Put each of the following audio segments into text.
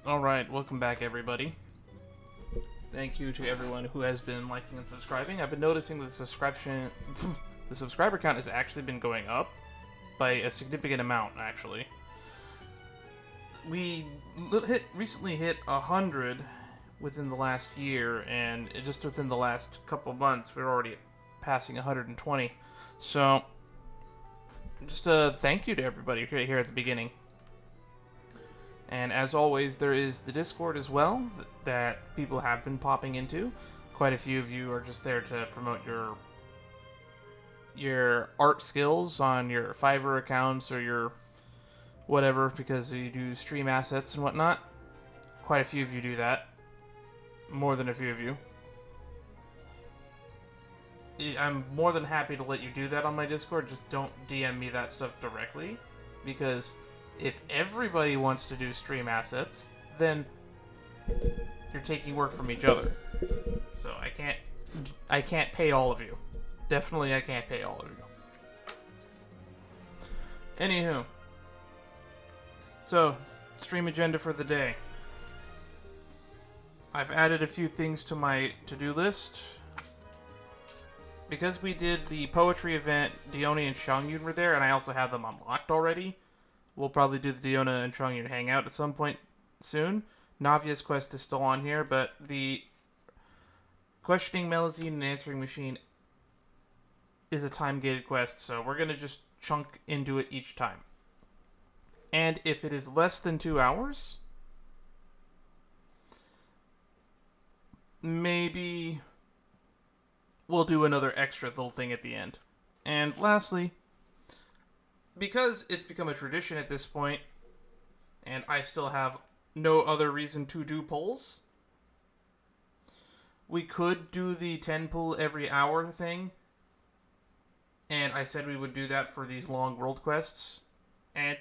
Alright, welcome back everybody. Thank you to everyone who has been liking and subscribing. I've been noticing that the subscriber count has actually been going up by a significant amount, actually. We recently hit 100 within the last year, and just within the last couple months, we're already passing 120. So, just a thank you to everybody here at the beginning. And as always, there is the Discord as well that people have been popping into. Quite a few of you are just there to promote your art skills on your Fiverr accounts or your whatever, because you do stream assets and whatnot. Quite a few of you do that. More than a few of you. I'm more than happy to let you do that on my Discord. Just don't DM me that stuff directly, because if everybody wants to do stream assets, then you're taking work from each other. So I can't pay all of you. Definitely I can't pay all of you. Anywho. So, stream agenda for the day. I've added a few things to my to-do list. Because we did the poetry event, Dione and Shangyun were there, and I also have them unlocked already. We'll probably do the Diona and Shangyun hangout at some point soon. Navia's quest is still on here, but the questioning Melusine and answering machine is a time-gated quest, so we're going to just chunk into it each time. And if it is less than 2 hours, maybe we'll do another extra little thing at the end. And lastly, because it's become a tradition at this point, and I still have no other reason to do polls, we could do the 10 pull every hour thing, and I said we would do that for these long world quests, and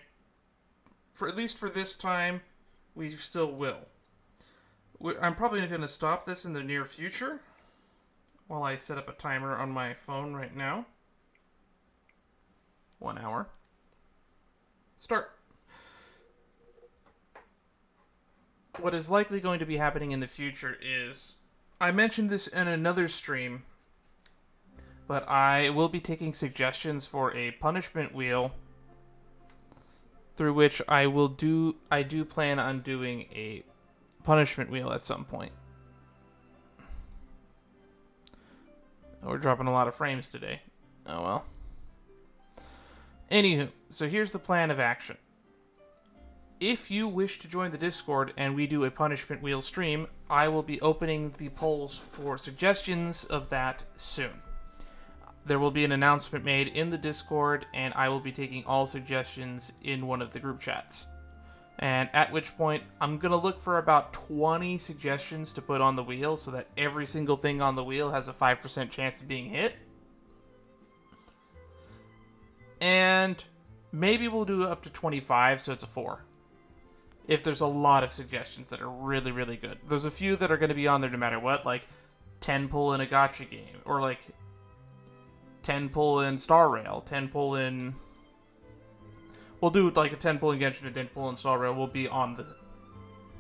for at least for this time, we still will. I'm probably going to stop this in the near future, while I set up a timer on my phone right now. 1 hour. Start. What is likely going to be happening in the future is, I mentioned this in another stream, but I will be taking suggestions for a punishment wheel through which I do plan on doing a punishment wheel at some point. We're dropping a lot of frames today. Oh well. Anywho, so here's the plan of action. If you wish to join the Discord and we do a punishment wheel stream, I will be opening the polls for suggestions of that soon. There will be an announcement made in the Discord, and I will be taking all suggestions in one of the group chats. And at which point, I'm going to look for about 20 suggestions to put on the wheel so that every single thing on the wheel has a 5% chance of being hit. And maybe we'll do up to 25, so it's a 4. If there's a lot of suggestions that are really, really good. There's a few that are going to be on there no matter what, like 10 pull in a gacha game, or like 10 pull in Star Rail, 10 pull in... We'll do like a 10 pull in Genshin and 10 pull in Star Rail will be on the...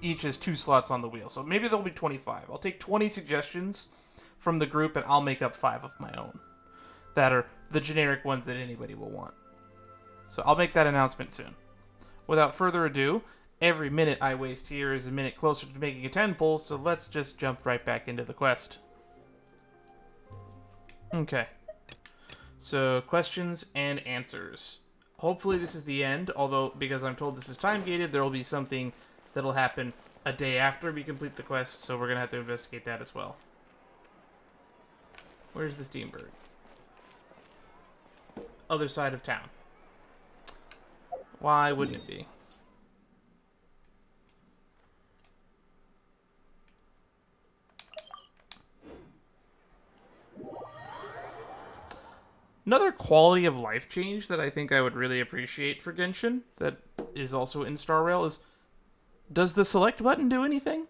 Each has 2 slots on the wheel, so maybe there'll be 25. I'll take 20 suggestions from the group and I'll make up 5 of my own. That are the generic ones that anybody will want. So I'll make that announcement soon. Without further ado, every minute I waste here is a minute closer to making a 10 pull, so let's just jump right back into the quest. Okay. So, questions and answers. Hopefully this is the end, although because I'm told this is time-gated, there will be something that'll happen a day after we complete the quest, so we're going to have to investigate that as well. Where's the Steam Bird? Other side of town. Why wouldn't it be? Another quality of life change that I think I would really appreciate for Genshin, that is also in Star Rail, is, does the select button do anything?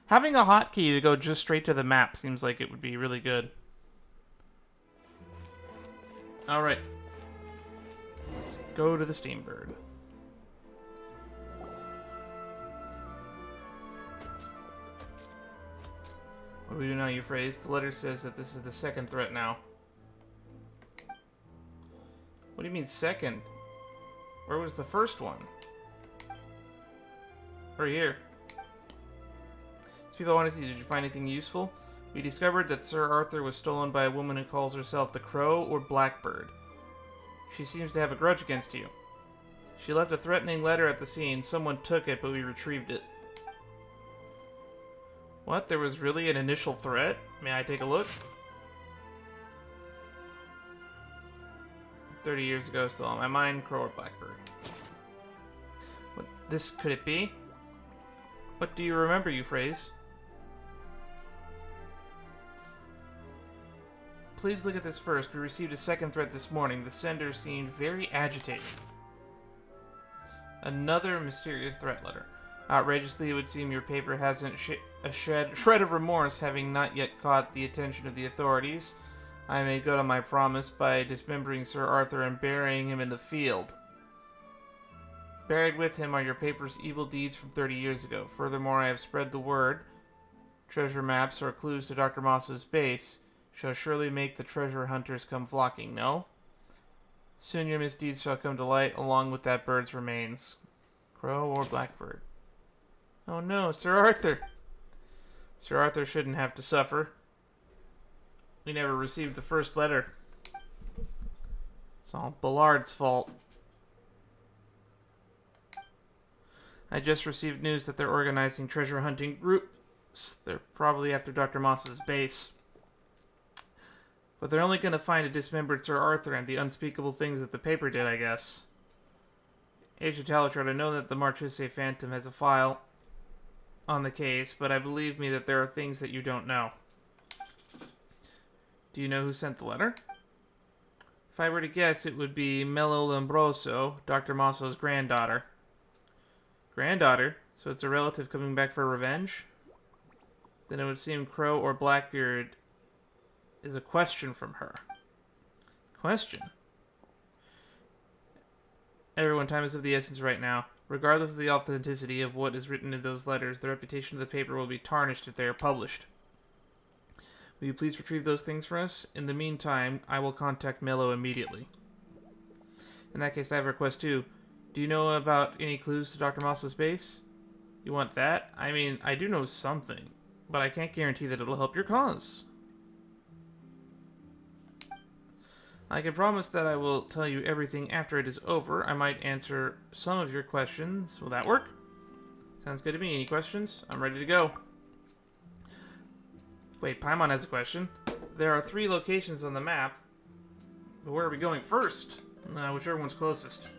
Having a hotkey to go just straight to the map seems like it would be really good. Alright. Go to the Steam Bird. What do we do now, Euphrates? The letter says that this is the second threat now. What do you mean second? Where was the first one? Right here. These people I want to see, did you find anything useful? We discovered that Sir Arthur was stolen by a woman who calls herself the Crow or Blackbird. She seems to have a grudge against you. She left a threatening letter at the scene. Someone took it, but we retrieved it. What? There was really an initial threat? May I take a look? 30 years ago, still on my mind, Crow or Blackbird. What this could it be? What do you remember, Euphrates? Please look at this first. We received a second threat this morning. The sender seemed very agitated. Another mysterious threat letter. Outrageously, it would seem your paper hasn't a shred of remorse, having not yet caught the attention of the authorities. I made good on my promise by dismembering Sir Arthur and burying him in the field. Buried with him are your paper's evil deeds from 30 years ago. Furthermore, I have spread the word. Treasure maps or clues to Dr. Mosso's base shall surely make the treasure hunters come flocking, no? Soon your misdeeds shall come to light, along with that bird's remains. Crow or Blackbird? Oh no, Sir Arthur! Sir Arthur shouldn't have to suffer. We never received the first letter. It's all Ballard's fault. I just received news that they're organizing treasure hunting groups. They're probably after Dr. Moss's base. But they're only going to find a dismembered Sir Arthur and the unspeakable things that the paper did, I guess. Agent Talachard, I know that the Marchese Phantom has a file on the case, but I believe me that there are things that you don't know. Do you know who sent the letter? If I were to guess, it would be Mello Lombroso, Dr. Mosso's granddaughter. Granddaughter? So it's a relative coming back for revenge? Then it would seem Crow or Blackbeard is a question from her. Question? Everyone, time is of the essence right now. Regardless of the authenticity of what is written in those letters, the reputation of the paper will be tarnished if they are published. Will you please retrieve those things for us? In the meantime, I will contact Mello immediately. In that case, I have a request too. Do you know about any clues to Dr. Mosso's base? You want that? I mean, I do know something, but I can't guarantee that it'll help your cause. I can promise that I will tell you everything after it is over. I might answer some of your questions. Will that work? Sounds good to me. Any questions? I'm ready to go. Wait, Paimon has a question. There are 3 locations on the map. But where are we going first? Whichever one's closest.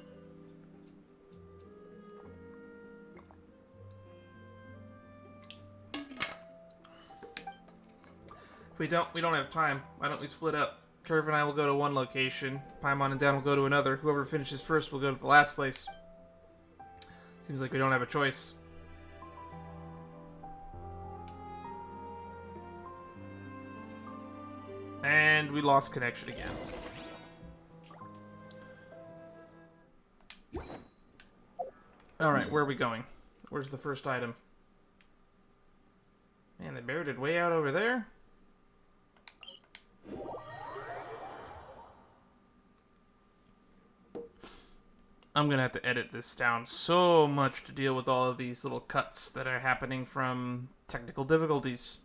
If we don't have time. Why don't we split up? Curve and I will go to one location. Paimon and Dan will go to another. Whoever finishes first will go to the last place. Seems like we don't have a choice. And we lost connection again. Alright, where are we going? Where's the first item? Man, they buried it way out over there. I'm going to have to edit this down so much to deal with all of these little cuts that are happening from technical difficulties.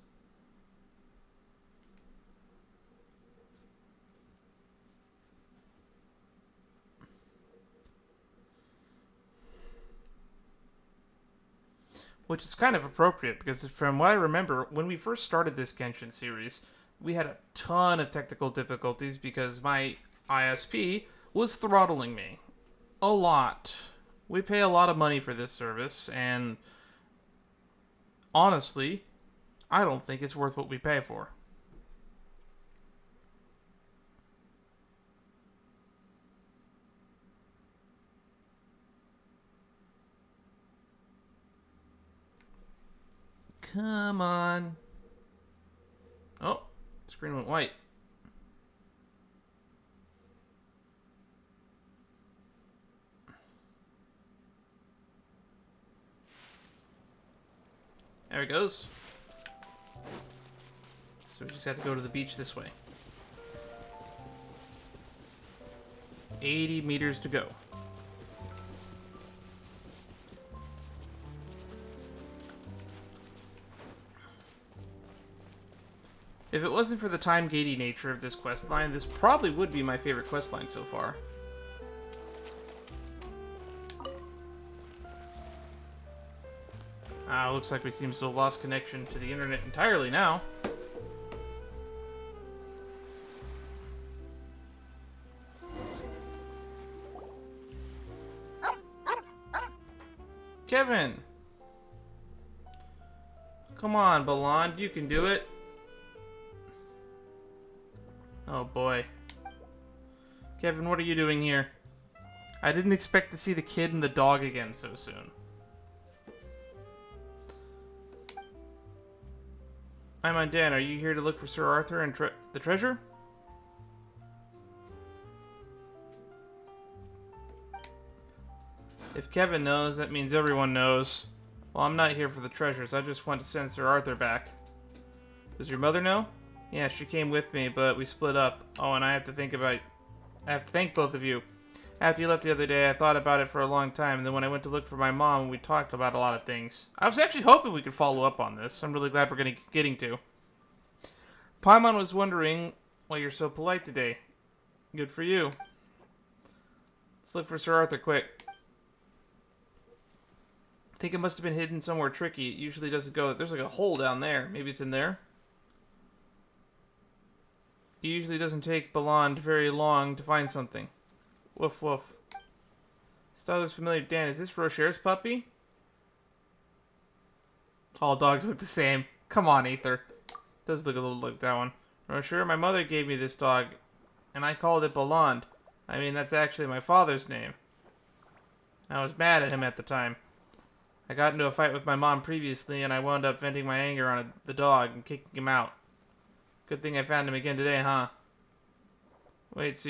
Which is kind of appropriate, because from what I remember, when we first started this Genshin series, we had a ton of technical difficulties because my ISP was throttling me. A lot. We pay a lot of money for this service, and honestly, I don't think it's worth what we pay for. Come on. Oh, screen went white. There it goes. So we just have to go to the beach this way. 80 meters to go. If it wasn't for the time-gating nature of this questline, this probably would be my favorite questline so far. Looks like we seem to have lost connection to the internet entirely now. Kevin! Come on, Belond, you can do it. Oh boy. Kevin, what are you doing here? I didn't expect to see the kid and the dog again so soon. I'm on Dan. Are you here to look for Sir Arthur and the treasure? If Kevin knows, that means everyone knows. Well, I'm not here for the treasures. I just want to send Sir Arthur back. Does your mother know? Yeah, she came with me, but we split up. Oh, and I have to thank both of you. After you left the other day, I thought about it for a long time, and then when I went to look for my mom, we talked about a lot of things. I was actually hoping we could follow up on this. I'm really glad we're getting to. Paimon was wondering why you're so polite today. Good for you. Let's look for Sir Arthur quick. I think it must have been hidden somewhere tricky. It usually doesn't go... There's like a hole down there. Maybe it's in there? It usually doesn't take Belond very long to find something. Woof woof. Style looks familiar. Dan, is this Rochelle's puppy? All dogs look the same. Come on, Aether. Does look a little like that one. Rochelle, my mother gave me this dog, and I called it Belond. I mean, that's actually my father's name. I was mad at him at the time. I got into a fight with my mom previously, and I wound up venting my anger on the dog and kicking him out. Good thing I found him again today, huh? Wait, so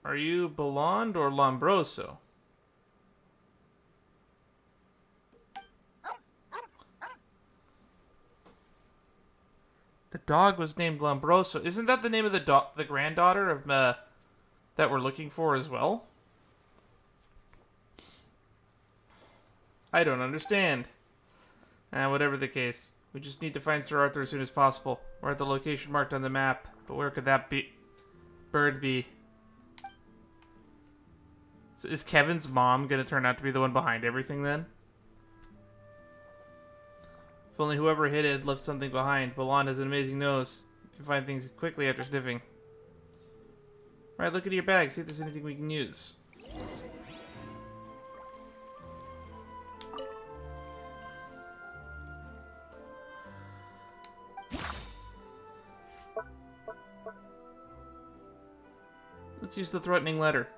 are you Belond or Lombroso? The dog was named Lombroso. Isn't that the name of the granddaughter of that we're looking for as well? I don't understand. Whatever the case. We just need to find Sir Arthur as soon as possible. We're at the location marked on the map, but where could that bird be? So is Kevin's mom going to turn out to be the one behind everything then? If only whoever hid it had left something behind. Belond has an amazing nose. You can find things quickly after sniffing. Alright, look into your bag. See if there's anything we can use. Let's use the threatening letter.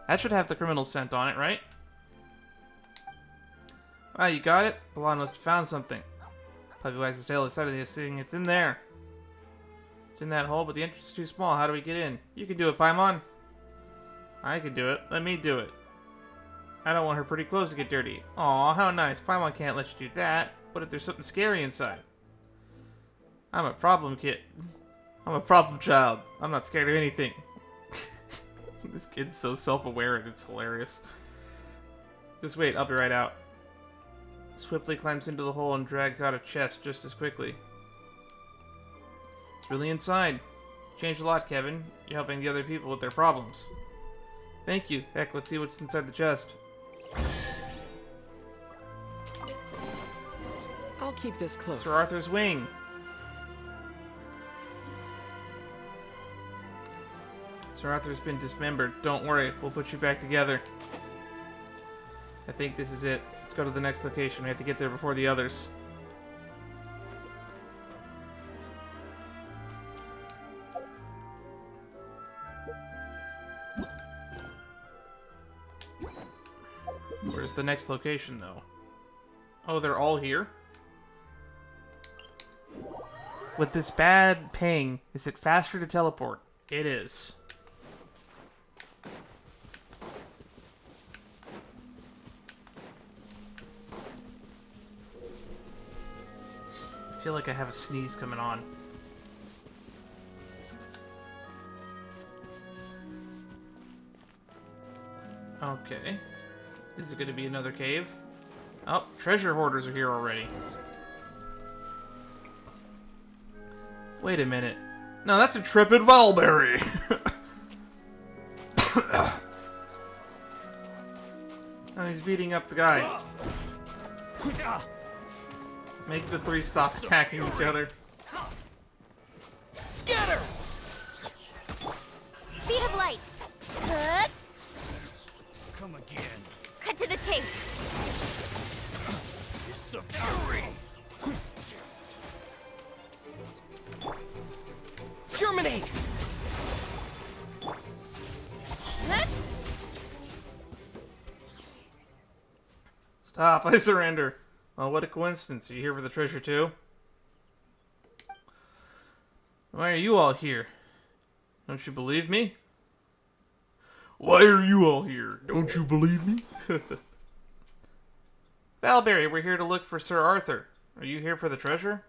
That should have the criminal scent on it, right? Ah, you got it? Belond must have found something. Puppy wags his tail excitedly, saying it's in there. It's in that hole, but the entrance is too small. How do we get in? You can do it, Paimon. I can do it. Let me do it. I don't want her pretty clothes to get dirty. Aw, how nice. Paimon can't let you do that. What if there's something scary inside? I'm a problem kid. I'm a problem child. I'm not scared of anything. This kid's so self-aware and it's hilarious. Just wait, I'll be right out. Swiftly climbs into the hole and drags out a chest just as quickly. It's really inside. Changed a lot, Kevin. You're helping the other people with their problems. Thank you. Heck, let's see what's inside the chest. I'll keep this close. Sir Arthur's wing. Sir Arthur's been dismembered. Don't worry, we'll put you back together. I think this is it. Let's go to the next location. We have to get there before the others. Where's the next location, though? Oh, they're all here? With this bad ping, is it faster to teleport? It is. feel like I have a sneeze coming on. Okay. Is it going to be another cave? Oh, treasure hoarders are here already. Wait a minute. No, that's Intrepid Valberry! Oh, he's beating up the guy. Make the three stop attacking each other. Scatter! Speed of light. Come again. Cut to the chase. It's a fury. Germinate! Stop, I surrender. Well, what a coincidence. Are you here for the treasure too? Why are you all here? Don't you believe me? Why are you all here? Don't you believe me? Valberry, we're here to look for Sir Arthur. Are you here for the treasure?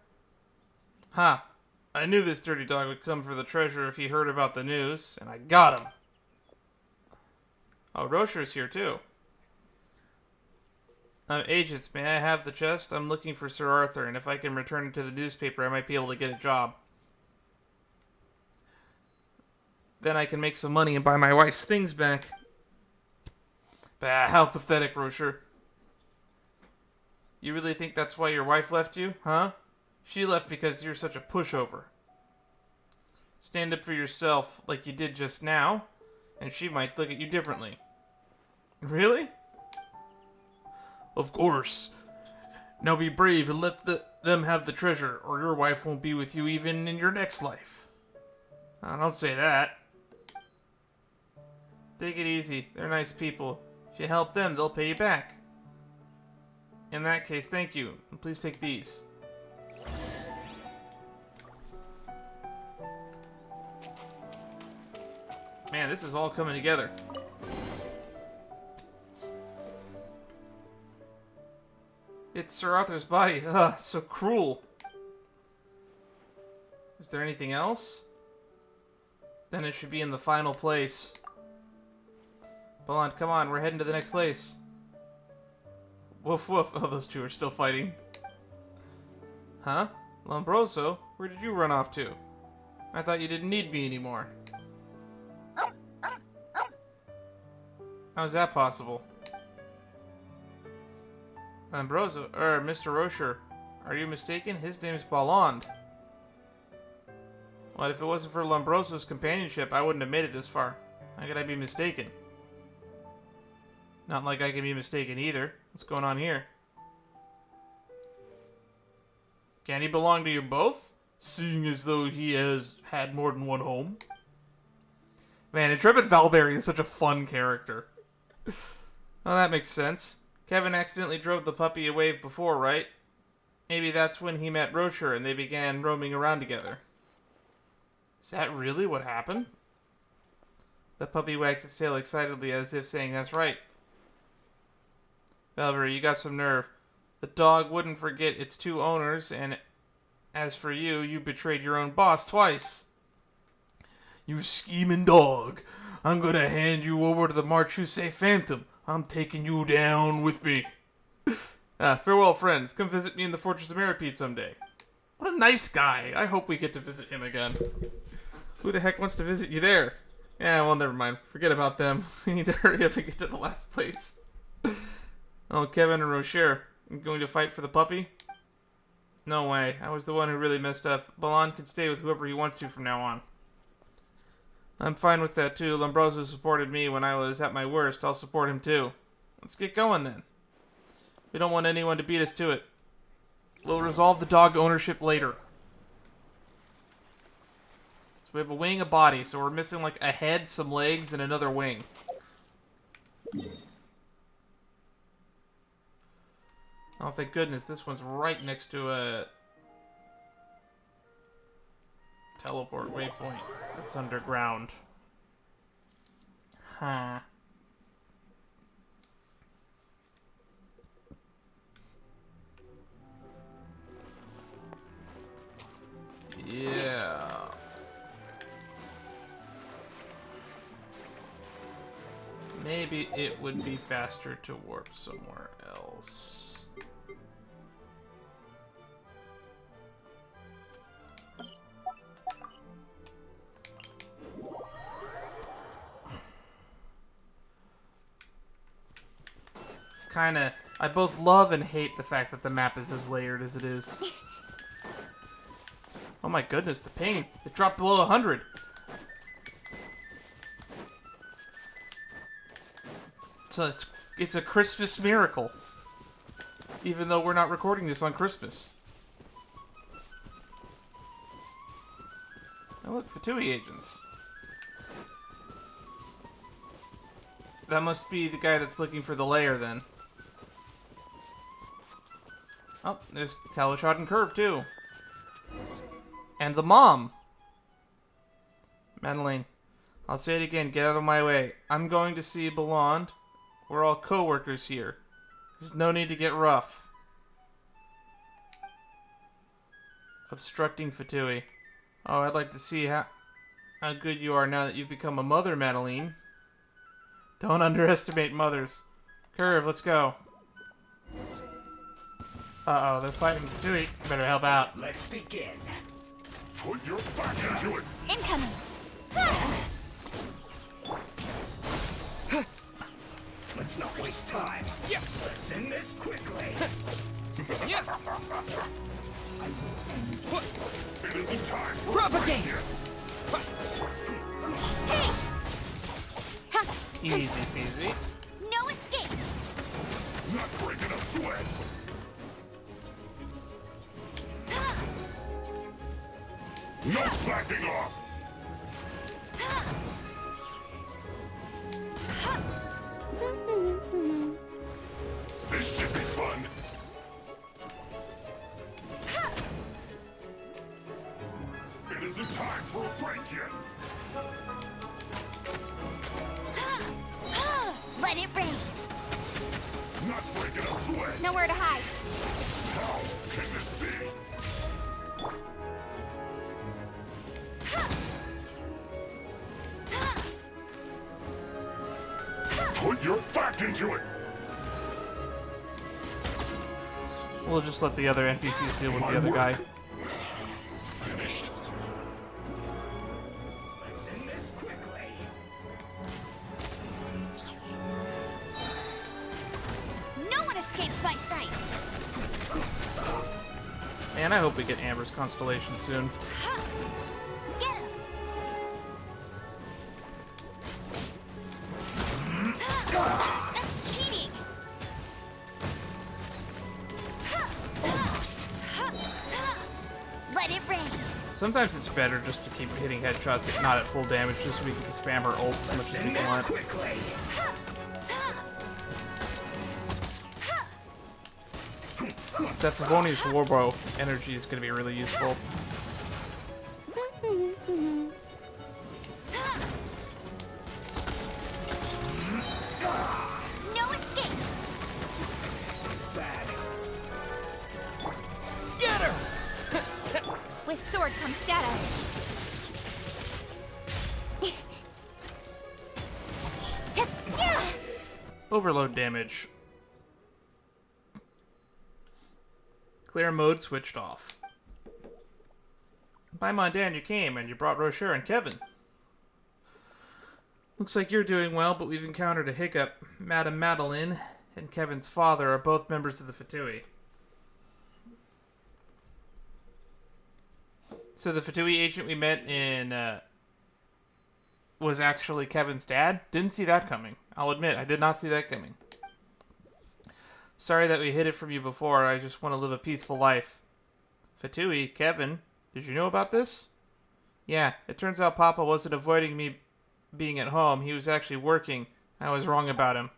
Ha! I knew this dirty dog would come for the treasure if he heard about the news, and I got him. Oh, Rocher's here too. Agents, may I have the chest? I'm looking for Sir Arthur, and if I can return it to the newspaper, I might be able to get a job. Then I can make some money and buy my wife's things back. Bah, how pathetic, Rocher. You really think that's why your wife left you, huh? She left because you're such a pushover. Stand up for yourself like you did just now, and she might look at you differently. Really? Of course. Now be brave and let them have the treasure, or your wife won't be with you even in your next life. Oh, don't say that. Take it easy. They're nice people. If you help them, they'll pay you back. In that case, thank you. And please take these. Man, this is all coming together. It's Sir Arthur's body. Ugh, so cruel. Is there anything else? Then it should be in the final place. Ballant, come on, we're heading to the next place. Woof woof. Oh, those two are still fighting. Huh? Lombroso? Where did you run off to? I thought you didn't need me anymore. How's that possible? Mr. Rocher, are you mistaken? His name's Ballant. Well, if it wasn't for Lombroso's companionship, I wouldn't have made it this far. How could I be mistaken? Not like I can be mistaken either. What's going on here? Can he belong to you both? Seeing as though he has had more than one home. Man, Intrepid Valberry is such a fun character. Oh, that makes sense. Kevin accidentally drove the puppy away before, right? Maybe that's when he met Rocher and they began roaming around together. Is that really what happened? The puppy wags its tail excitedly as if saying that's right. Valberry, you got some nerve. The dog wouldn't forget its two owners, and as for you, you betrayed your own boss twice. You scheming dog. I'm gonna hand you over to the Marchuse Phantom. I'm taking you down with me. Farewell, friends. Come visit me in the Fortress of Meripede someday. What a nice guy. I hope we get to visit him again. Who the heck wants to visit you there? Yeah, well, never mind. Forget about them. We need to hurry up and get to the last place. Oh, Kevin and Rocher. You going to fight for the puppy? No way. I was the one who really messed up. Ballant can stay with whoever he wants to from now on. I'm fine with that, too. Lombroso supported me when I was at my worst. I'll support him, too. Let's get going, then. We don't want anyone to beat us to it. We'll resolve the dog ownership later. So we have a wing, a body, so we're missing, like, a head, some legs, and another wing. Oh, thank goodness. This one's right next to a teleport waypoint that's underground. Huh. maybe it would be faster to warp somewhere else. Kinda, I both love and hate the fact that the map is as layered as it is. Oh my goodness, the ping. It dropped below 100. So it's a Christmas miracle. Even though we're not recording this on Christmas. Oh look, Fatui agents. That must be the guy that's looking for the layer then. Oh, there's Talishot and Curve too. And the mom. Madeline, I'll say it again, get out of my way. I'm going to see Belond. We're all co-workers here. There's no need to get rough. Obstructing Fatui. Oh, I'd like to see how good you are now that you've become a mother, Madeline. Don't underestimate mothers. Curve, let's go. Uh-oh, they're fighting Fatui. Better help out. Let's begin. Put your back into it! Incoming. Let's not waste time. Yeah. Let's end this quickly. Yeah. It isn't time for Propagate. Hey! Ha! Easy peasy. No escape. not breaking a sweat! No slacking off! This should be fun! It isn't time for a break yet! Let it rain. Not breaking a sweat! Nowhere to hide. How can this be? Put your back into it! We'll just let the other NPCs deal with the other guy. Finished. Let's end this quickly. No one escapes my sights. And I hope we get Amber's Constellation soon. Get him. That's cheating. Let it rain. Sometimes it's better just to keep hitting headshots, if not at full damage, just so we can spam our ults as much as we End this want. quickly. That Favonius Warbow energy is going to be really useful. No escape. This is bad. Scatter! With sword comes shadow. Overload damage. Clear mode switched off. By Mondan, you came, and you brought Rocher and Kevin. Looks like you're doing well, but we've encountered a hiccup. Madame Madeline and Kevin's father are both members of the Fatui. So the Fatui agent we met in was actually Kevin's dad? Didn't see that coming. I'll admit, I did not see that coming. Sorry that we hid it from you before. I just want to live a peaceful life. Fatui, Kevin, did you know about this? Yeah, it turns out Papa wasn't avoiding me being at home. He was actually working. I was wrong about him.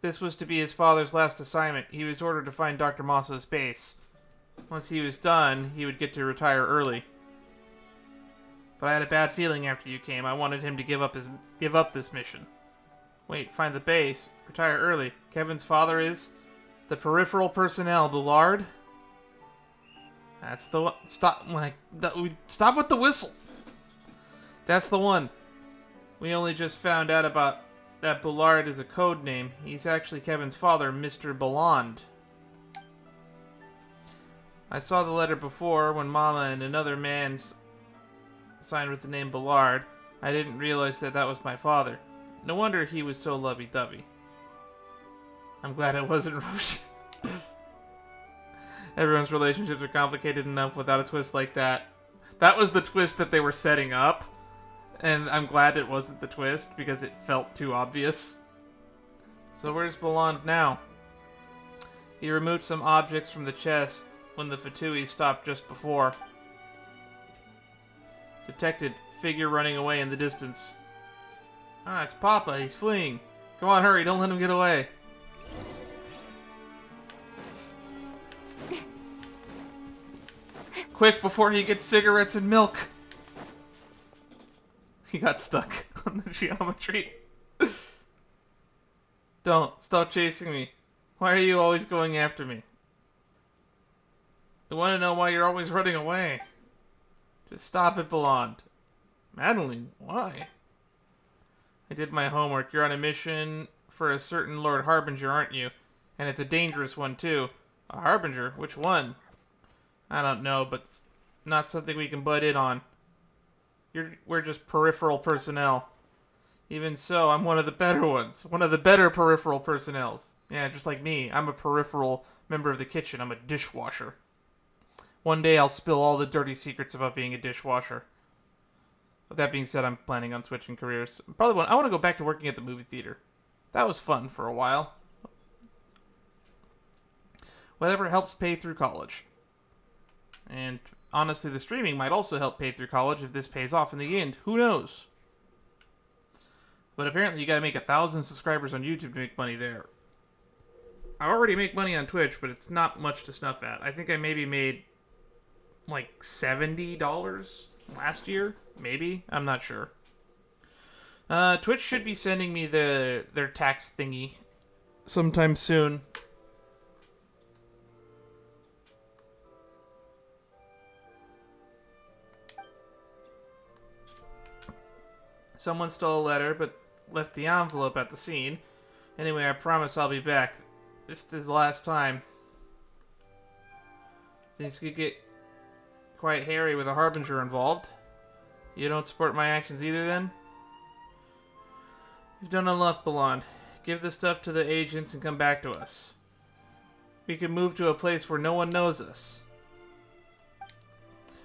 This was to be his father's last assignment. He was ordered to find Dr. Mosso's base. Once he was done, he would get to retire early. But I had a bad feeling after you came. I wanted him to give up this mission. Wait, find the base. Retire early. Kevin's father is the peripheral personnel, Bullard. That's the one. Stop! Stop with the whistle. That's the one. We only just found out about that Bullard is a code name. He's actually Kevin's father, Mr. Belland. I saw the letter before when Mama and another man signed with the name Bullard. I didn't realize that that was my father. No wonder he was so lovey-dovey. I'm glad it wasn't Roche. Everyone's relationships are complicated enough without a twist like that. That was the twist that they were setting up. And I'm glad it wasn't the twist because it felt too obvious. So where's Belland now? He removed some objects from the chest when the Fatui stopped just before. Detected figure running away in the distance. Ah, it's Papa. He's fleeing. Come on, hurry. Don't let him get away. Quick, before he gets cigarettes and milk. He got stuck on the geometry. Don't. Stop chasing me. Why are you always going after me? I want to know why you're always running away. Just stop it, Belland. Madeline, why? I did my homework. You're on a mission for a certain Lord Harbinger, aren't you? And it's a dangerous one, too. A Harbinger? Which one? I don't know, but it's not something we can butt in on. We're just peripheral personnel. Even so, I'm one of the better ones. One of the better peripheral personnels. Yeah, just like me. I'm a peripheral member of the kitchen. I'm a dishwasher. One day I'll spill all the dirty secrets about being a dishwasher. With that being said, I'm planning on switching careers. I want to go back to working at the movie theater. That was fun for a while. Whatever helps pay through college. And honestly, the streaming might also help pay through college if this pays off in the end. Who knows? But apparently you gotta make 1,000 subscribers on YouTube to make money there. I already make money on Twitch, but it's not much to snuff at. I think I maybe made like $70 last year. Maybe? I'm not sure. Twitch should be sending me their tax thingy sometime soon. Someone stole a letter, but left the envelope at the scene. Anyway, I promise I'll be back. This is the last time. Things could get quite hairy with a Harbinger involved. You don't support my actions either, then? You've done enough, Belland. Give the stuff to the agents and come back to us. We can move to a place where no one knows us.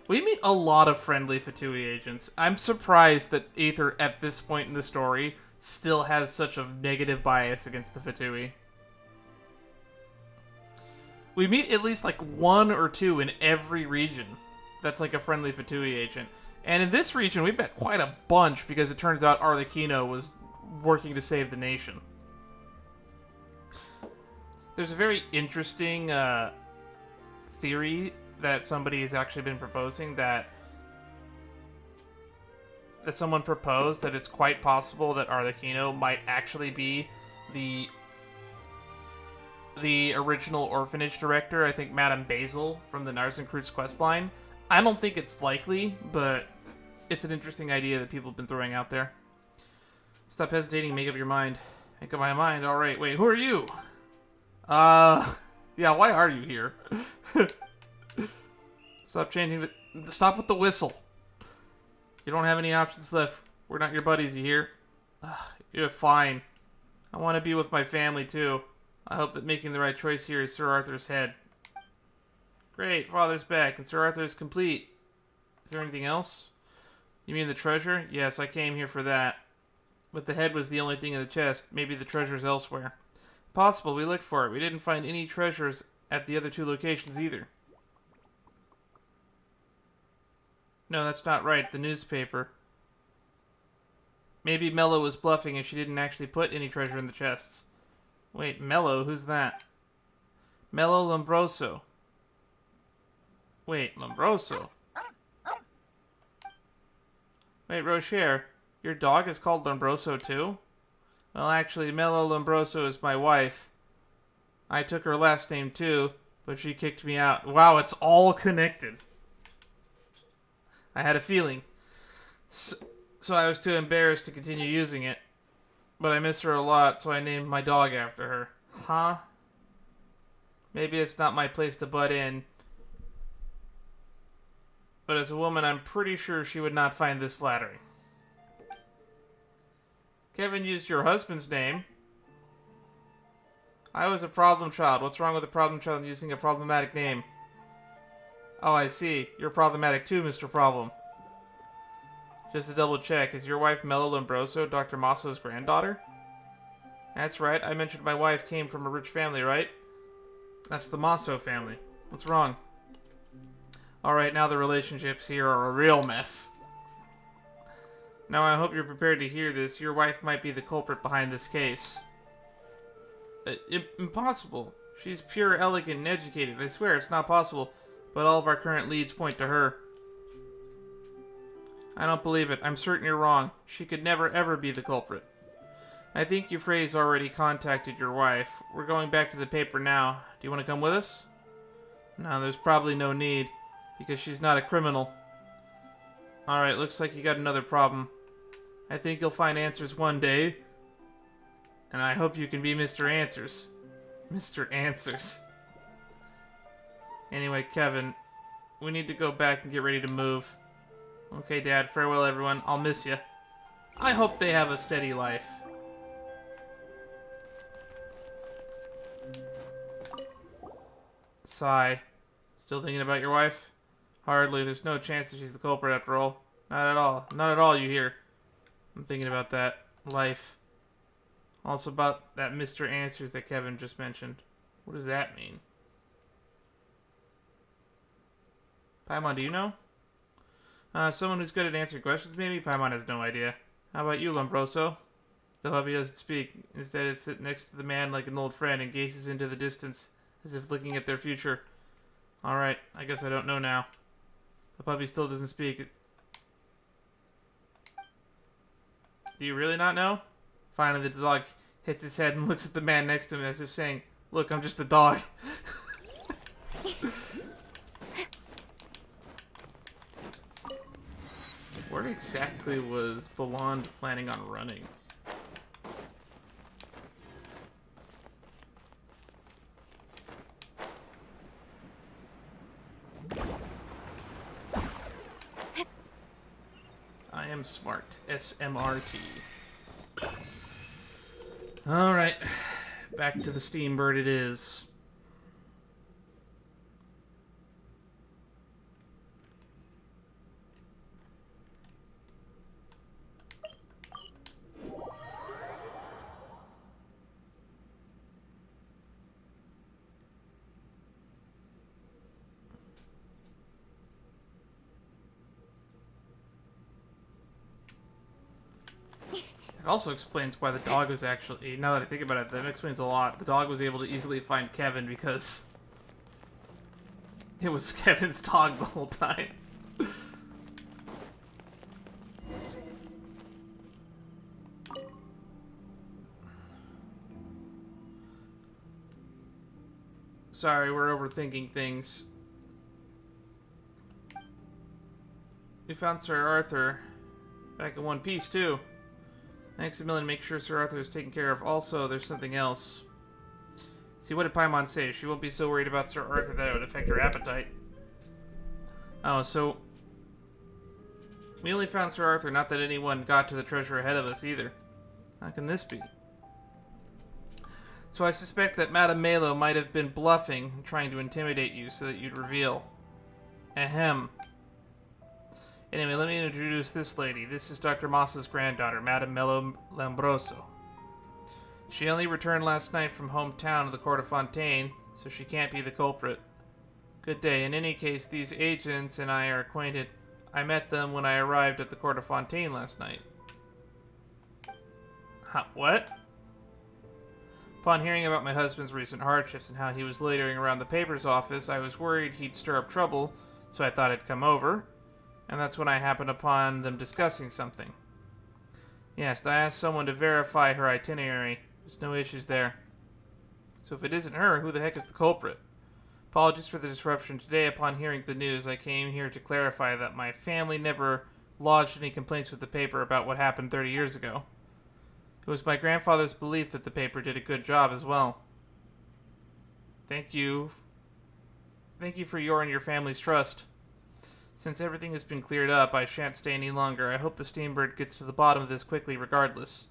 We meet a lot of friendly Fatui agents. I'm surprised that Aether, at this point in the story, still has such a negative bias against the Fatui. We meet at least like one or two in every region that's like a friendly Fatui agent. And in this region, we met quite a bunch because it turns out Arlecchino was working to save the nation. There's a very interesting theory that somebody has actually been proposing that someone proposed that it's quite possible that Arlecchino might actually be the original orphanage director. I think Madame Basil from the Narzenkreuz questline. I don't think it's likely, but it's an interesting idea that people have been throwing out there. Stop hesitating, make up your mind. Make up my mind. All right, wait, who are you? Yeah, why are you here? Stop changing the... Stop with the whistle. You don't have any options left. We're not your buddies, you hear? You're fine. I want to be with my family, too. I hope that making the right choice here is Sir Arthur's head. Great, Father's back, and Sir Arthur is complete. Is there anything else? You mean the treasure? Yes, I came here for that. But the head was the only thing in the chest. Maybe the treasure's elsewhere. Possible, we looked for it. We didn't find any treasures at the other two locations either. No, that's not right. The newspaper. Maybe Mello was bluffing and she didn't actually put any treasure in the chests. Wait, Mello? Who's that? Mello Lombroso. Wait, Lombroso? Wait, Rocher, your dog is called Lombroso too? Well, actually, Mello Lombroso is my wife. I took her last name too, but she kicked me out. Wow, it's all connected. I had a feeling. so I was too embarrassed to continue using it. But I miss her a lot, so I named my dog after her. Huh? Maybe it's not my place to butt in. But as a woman, I'm pretty sure she would not find this flattering. Kevin used your husband's name. I was a problem child. What's wrong with a problem child using a problematic name? Oh, I see. You're problematic too, Mr. Problem. Just to double check, is your wife Melo Lombroso Dr. Mosso's granddaughter? That's right. I mentioned my wife came from a rich family, right? That's the Mosso family. What's wrong? Alright, now the relationships here are a real mess. Now I hope you're prepared to hear this. Your wife might be the culprit behind this case. Impossible. She's pure, elegant, and educated. I swear, it's not possible. But all of our current leads point to her. I don't believe it. I'm certain you're wrong. She could never, ever be the culprit. I think Euphraise already contacted your wife. We're going back to the paper now. Do you want to come with us? No, there's probably no need, because she's not a criminal. Alright, looks like you got another problem. I think you'll find answers one day, and I hope you can be Mr. Answers. Mr. Answers. Anyway, Kevin, we need to go back and get ready to move. Okay, Dad, farewell everyone. I'll miss you. I hope they have a steady life. Sigh. Still thinking about your wife? Hardly. There's no chance that she's the culprit after all. Not at all. Not at all, you hear. I'm thinking about that. Life. Also about that Mr. Answers that Kevin just mentioned. What does that mean? Paimon, do you know? Someone who's good at answering questions, maybe? Paimon has no idea. How about you, Lombroso? The hubby doesn't speak. Instead, it sits next to the man like an old friend and gazes into the distance, as if looking at their future. Alright, I guess I don't know now. The puppy still doesn't speak. Do you really not know? Finally, the dog hits his head and looks at the man next to him as if saying, "Look, I'm just a dog." Where exactly was Belond planning on running? I am smart. SMRT. Alright. Back to the Steambird it is. It also explains why the dog was actually... Now that I think about it, that explains a lot. The dog was able to easily find Kevin because... it was Kevin's dog the whole time. Sorry, we're overthinking things. We found Sir Arthur back in one piece, too. Thanks a million to make sure Sir Arthur is taken care of. Also, there's something else. See, what did Paimon say? She won't be so worried about Sir Arthur that it would affect her appetite. Oh, so... we only found Sir Arthur, not that anyone got to the treasure ahead of us either. How can this be? So I suspect that Madame Melo might have been bluffing, trying to intimidate you so that you'd reveal. Ahem. Anyway, let me introduce this lady. This is Dr. Mosso's granddaughter, Madame Melo Lombroso. She only returned last night from hometown of the Court of Fontaine, so she can't be the culprit. Good day. In any case, these agents and I are acquainted. I met them when I arrived at the Court of Fontaine last night. What? Upon hearing about my husband's recent hardships and how he was loitering around the paper's office, I was worried he'd stir up trouble, so I thought I'd come over. And that's when I happened upon them discussing something. Yes, I asked someone to verify her itinerary. There's no issues there. So if it isn't her, who the heck is the culprit? Apologies for the disruption. Today, upon hearing the news, I came here to clarify that my family never lodged any complaints with the paper about what happened 30 years ago. It was my grandfather's belief that the paper did a good job as well. Thank you. Thank you for your and your family's trust. Since everything has been cleared up, I shan't stay any longer. I hope the Steambird gets to the bottom of this quickly regardless.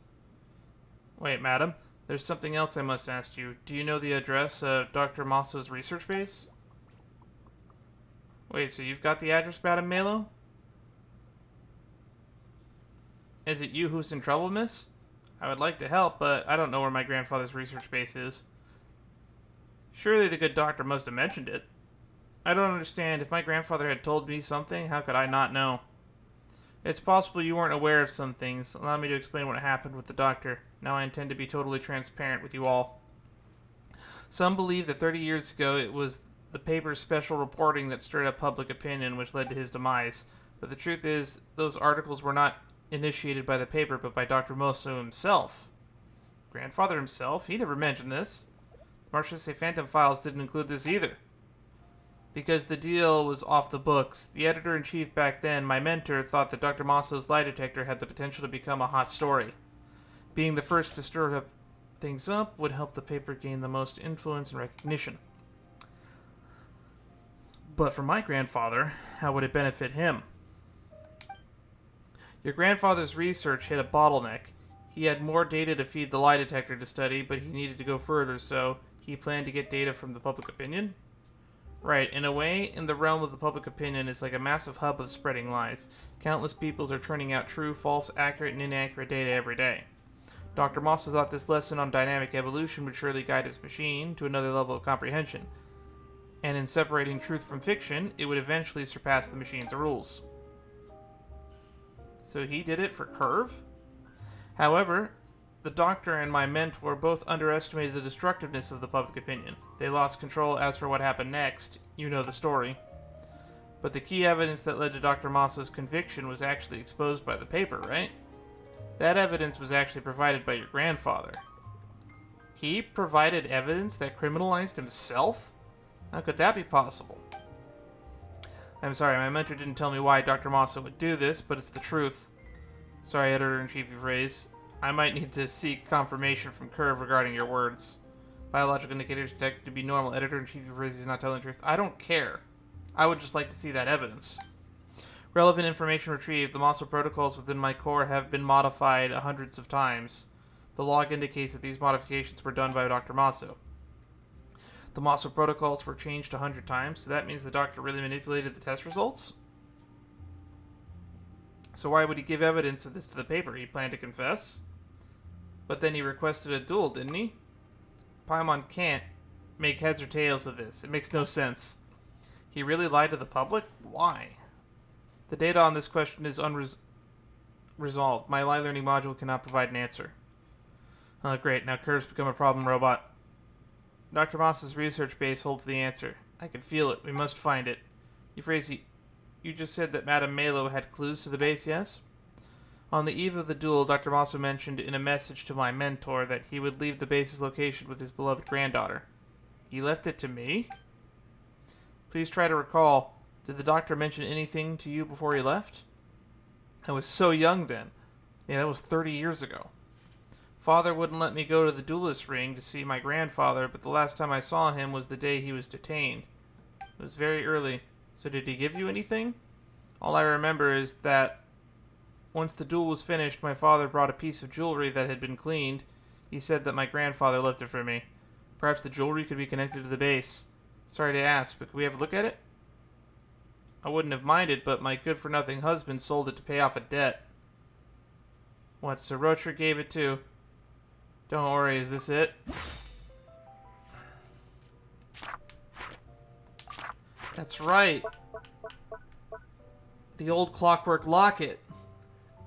Wait, madam. There's something else I must ask you. Do you know the address of Dr. Mosso's research base? Wait, so you've got the address, Madam Melo? Is it you who's in trouble, miss? I would like to help, but I don't know where my grandfather's research base is. Surely the good doctor must have mentioned it. I don't understand. If my grandfather had told me something, how could I not know? It's possible you weren't aware of some things. Allow me to explain what happened with the doctor. Now I intend to be totally transparent with you all. Some believe that 30 years ago it was the paper's special reporting that stirred up public opinion which led to his demise. But the truth is, those articles were not initiated by the paper, but by Dr. Mosso himself. Grandfather himself? He never mentioned this. The Marchese Phantom files didn't include this either. Because the deal was off the books, the editor-in-chief back then, my mentor, thought that Dr. Mosso's lie detector had the potential to become a hot story. Being the first to stir things up would help the paper gain the most influence and recognition. But for my grandfather, how would it benefit him? Your grandfather's research hit a bottleneck. He had more data to feed the lie detector to study, but he needed to go further, so he planned to get data from the public opinion? Right, in a way, in the realm of the public opinion, it's like a massive hub of spreading lies. Countless peoples are turning out true, false, accurate, and inaccurate data every day. Dr. Mosso thought this lesson on dynamic evolution would surely guide his machine to another level of comprehension. And in separating truth from fiction, it would eventually surpass the machine's rules. So he did it for Curve? However, the doctor and my mentor both underestimated the destructiveness of the public opinion. They lost control. As for what happened next, you know the story. But the key evidence that led to Dr. Mosso's conviction was actually exposed by the paper, right? That evidence was actually provided by your grandfather. He provided evidence that criminalized himself? How could that be possible? I'm sorry, my mentor didn't tell me why Dr. Mosso would do this, but it's the truth. Sorry, Editor-in-Chief Euphrates. I might need to seek confirmation from Curve regarding your words. Biological indicators detected to be normal. Editor-in-Chief Euphrates is not telling the truth. I don't care. I would just like to see that evidence. Relevant information retrieved. The Mosso protocols within my core have been modified hundreds of times. The log indicates that these modifications were done by Dr. Mosso. The Mosso protocols were changed 100 times, so that means the doctor really manipulated the test results? So why would he give evidence of this to the paper? He planned to confess? But then he requested a duel, didn't he? Paimon can't make heads or tails of this. It makes no sense. He really lied to the public? Why? The data on this question is unresolved. My lie learning module cannot provide an answer. Oh, great. Now Curve's become a problem robot. Dr. Moss's research base holds the answer. I can feel it. We must find it. Euphrates, you just said that Madame Melo had clues to the base, yes? On the eve of the duel, Dr. Mosso mentioned in a message to my mentor that he would leave the base's location with his beloved granddaughter. He left it to me? Please try to recall. Did the doctor mention anything to you before he left? I was so young then. Yeah, that was 30 years ago. Father wouldn't let me go to the duelist ring to see my grandfather, but the last time I saw him was the day he was detained. It was very early. So did he give you anything? All I remember is that once the duel was finished, my father brought a piece of jewelry that had been cleaned. He said that my grandfather left it for me. Perhaps the jewelry could be connected to the base. Sorry to ask, but could we have a look at it? I wouldn't have minded, but my good-for-nothing husband sold it to pay off a debt. What, so Rocher gave it to? Don't worry, is this it? That's right. The old clockwork locket.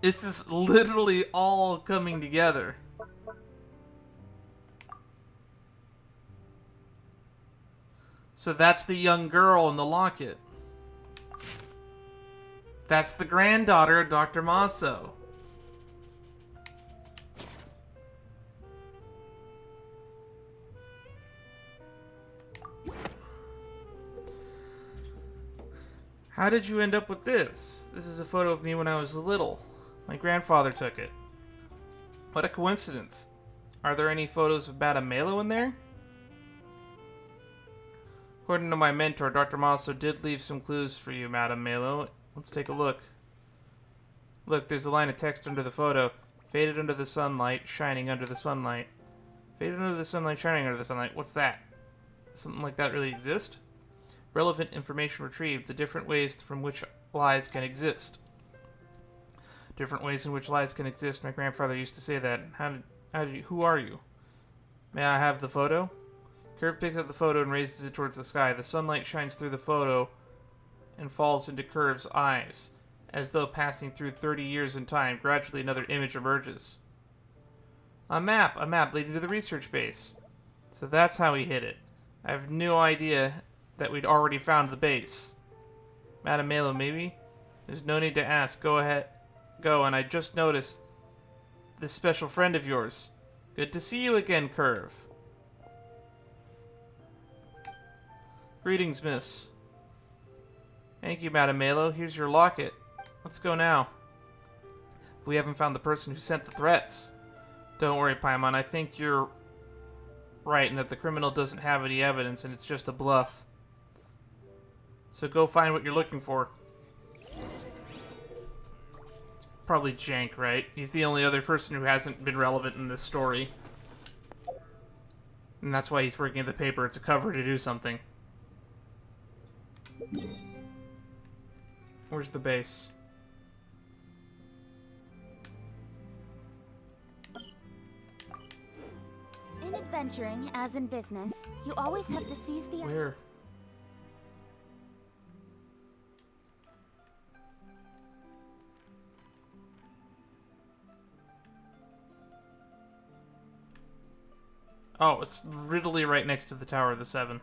This is literally all coming together. So that's the young girl in the locket. That's the granddaughter of Dr. Mosso. How did you end up with this? This is a photo of me when I was little. My grandfather took it. What a coincidence. Are there any photos of Madame Melo in there? According to my mentor, Dr. Mosso did leave some clues for you, Madame Melo. Let's take a look. Look, there's a line of text under the photo. Faded under the sunlight, shining under the sunlight. Faded under the sunlight, shining under the sunlight. What's that? Something like that really exist? Relevant information retrieved. The different ways from which lies can exist. Different ways in which lies can exist. My grandfather used to say that. Who are you? May I have the photo? Curve picks up the photo and raises it towards the sky. The sunlight shines through the photo and falls into Curve's eyes. As though passing through 30 years in time, gradually another image emerges. A map leading to the research base. So that's how he hid it. I have no idea that we'd already found the base. Madame Melo, maybe? There's no need to ask. Go ahead. Go, and I just noticed this special friend of yours. Good to see you again, Curve. Greetings, miss. Thank you, Madame Melo. Here's your locket. Let's go now. We haven't found the person who sent the threats. Don't worry, Paimon. I think you're right in that the criminal doesn't have any evidence and it's just a bluff. So go find what you're looking for. It's probably Jank, right? He's the only other person who hasn't been relevant in this story. And that's why he's working at the paper. It's a cover to do something. Where's the base? In adventuring, as in business, you always have to seize the... Where? Oh, it's literally right next to the Tower of the Seven.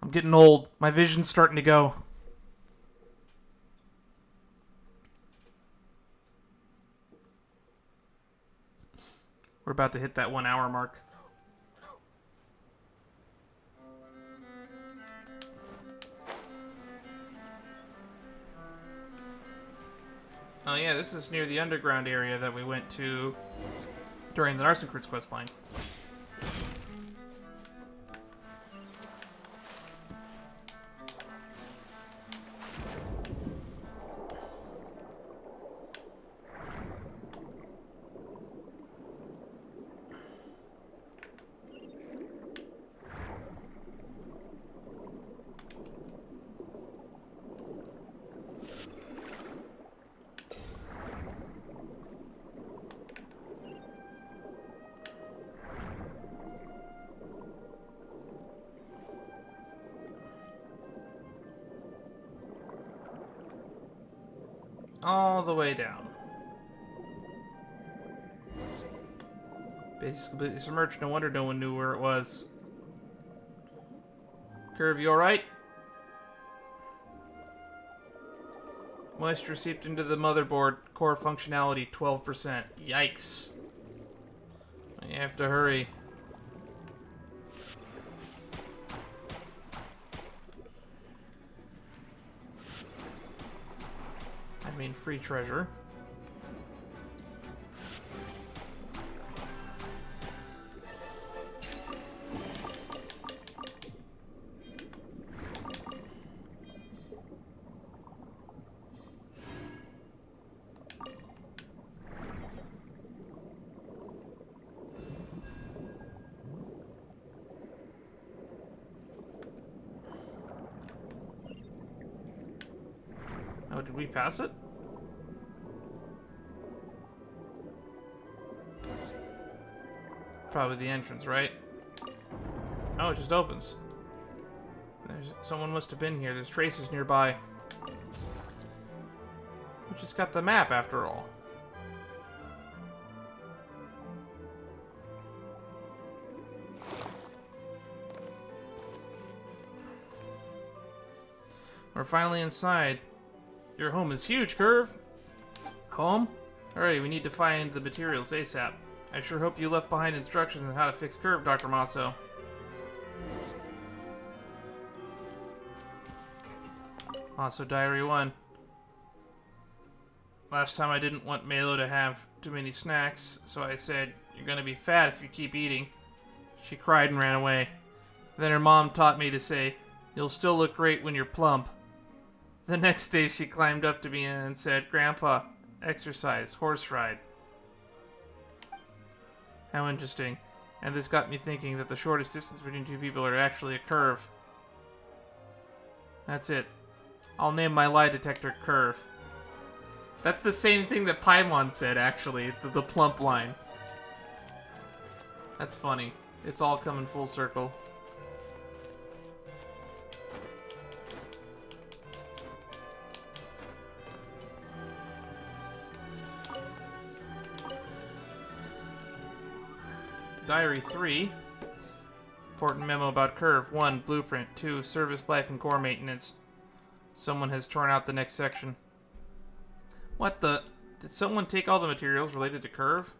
I'm getting old. My vision's starting to go. We're about to hit that 1 hour mark. Oh yeah, this is near the underground area that we went to during the Narsenkreuz quest line. All the way down. Base is completely submerged. No wonder no one knew where it was. Curve, you alright? Moisture seeped into the motherboard. Core functionality 12%. Yikes. You have to hurry. I mean, free treasure. Oh, did we pass it? Probably the entrance, right? Oh, it just opens. Someone must have been here. There's traces nearby. We just got the map, after all. We're finally inside. Your home is huge, Curve. Home? Hurry, we need to find the materials ASAP. I sure hope you left behind instructions on how to fix Curve, Dr. Mosso. Also, Diary 1. Last time I didn't want Melo to have too many snacks, so I said, "You're gonna be fat if you keep eating." She cried and ran away. Then her mom taught me to say, "You'll still look great when you're plump." The next day she climbed up to me and said, "Grandpa, exercise, horse ride." How interesting. And this got me thinking that the shortest distance between two people are actually a curve. That's it. I'll name my lie detector Curve. That's the same thing that Paimon said, actually, the plump line. That's funny. It's all coming full circle. Diary 3. Important memo about Curve. 1. Blueprint. 2. Service life and core maintenance. Someone has torn out the next section. What the? Did someone take all the materials related to Curve?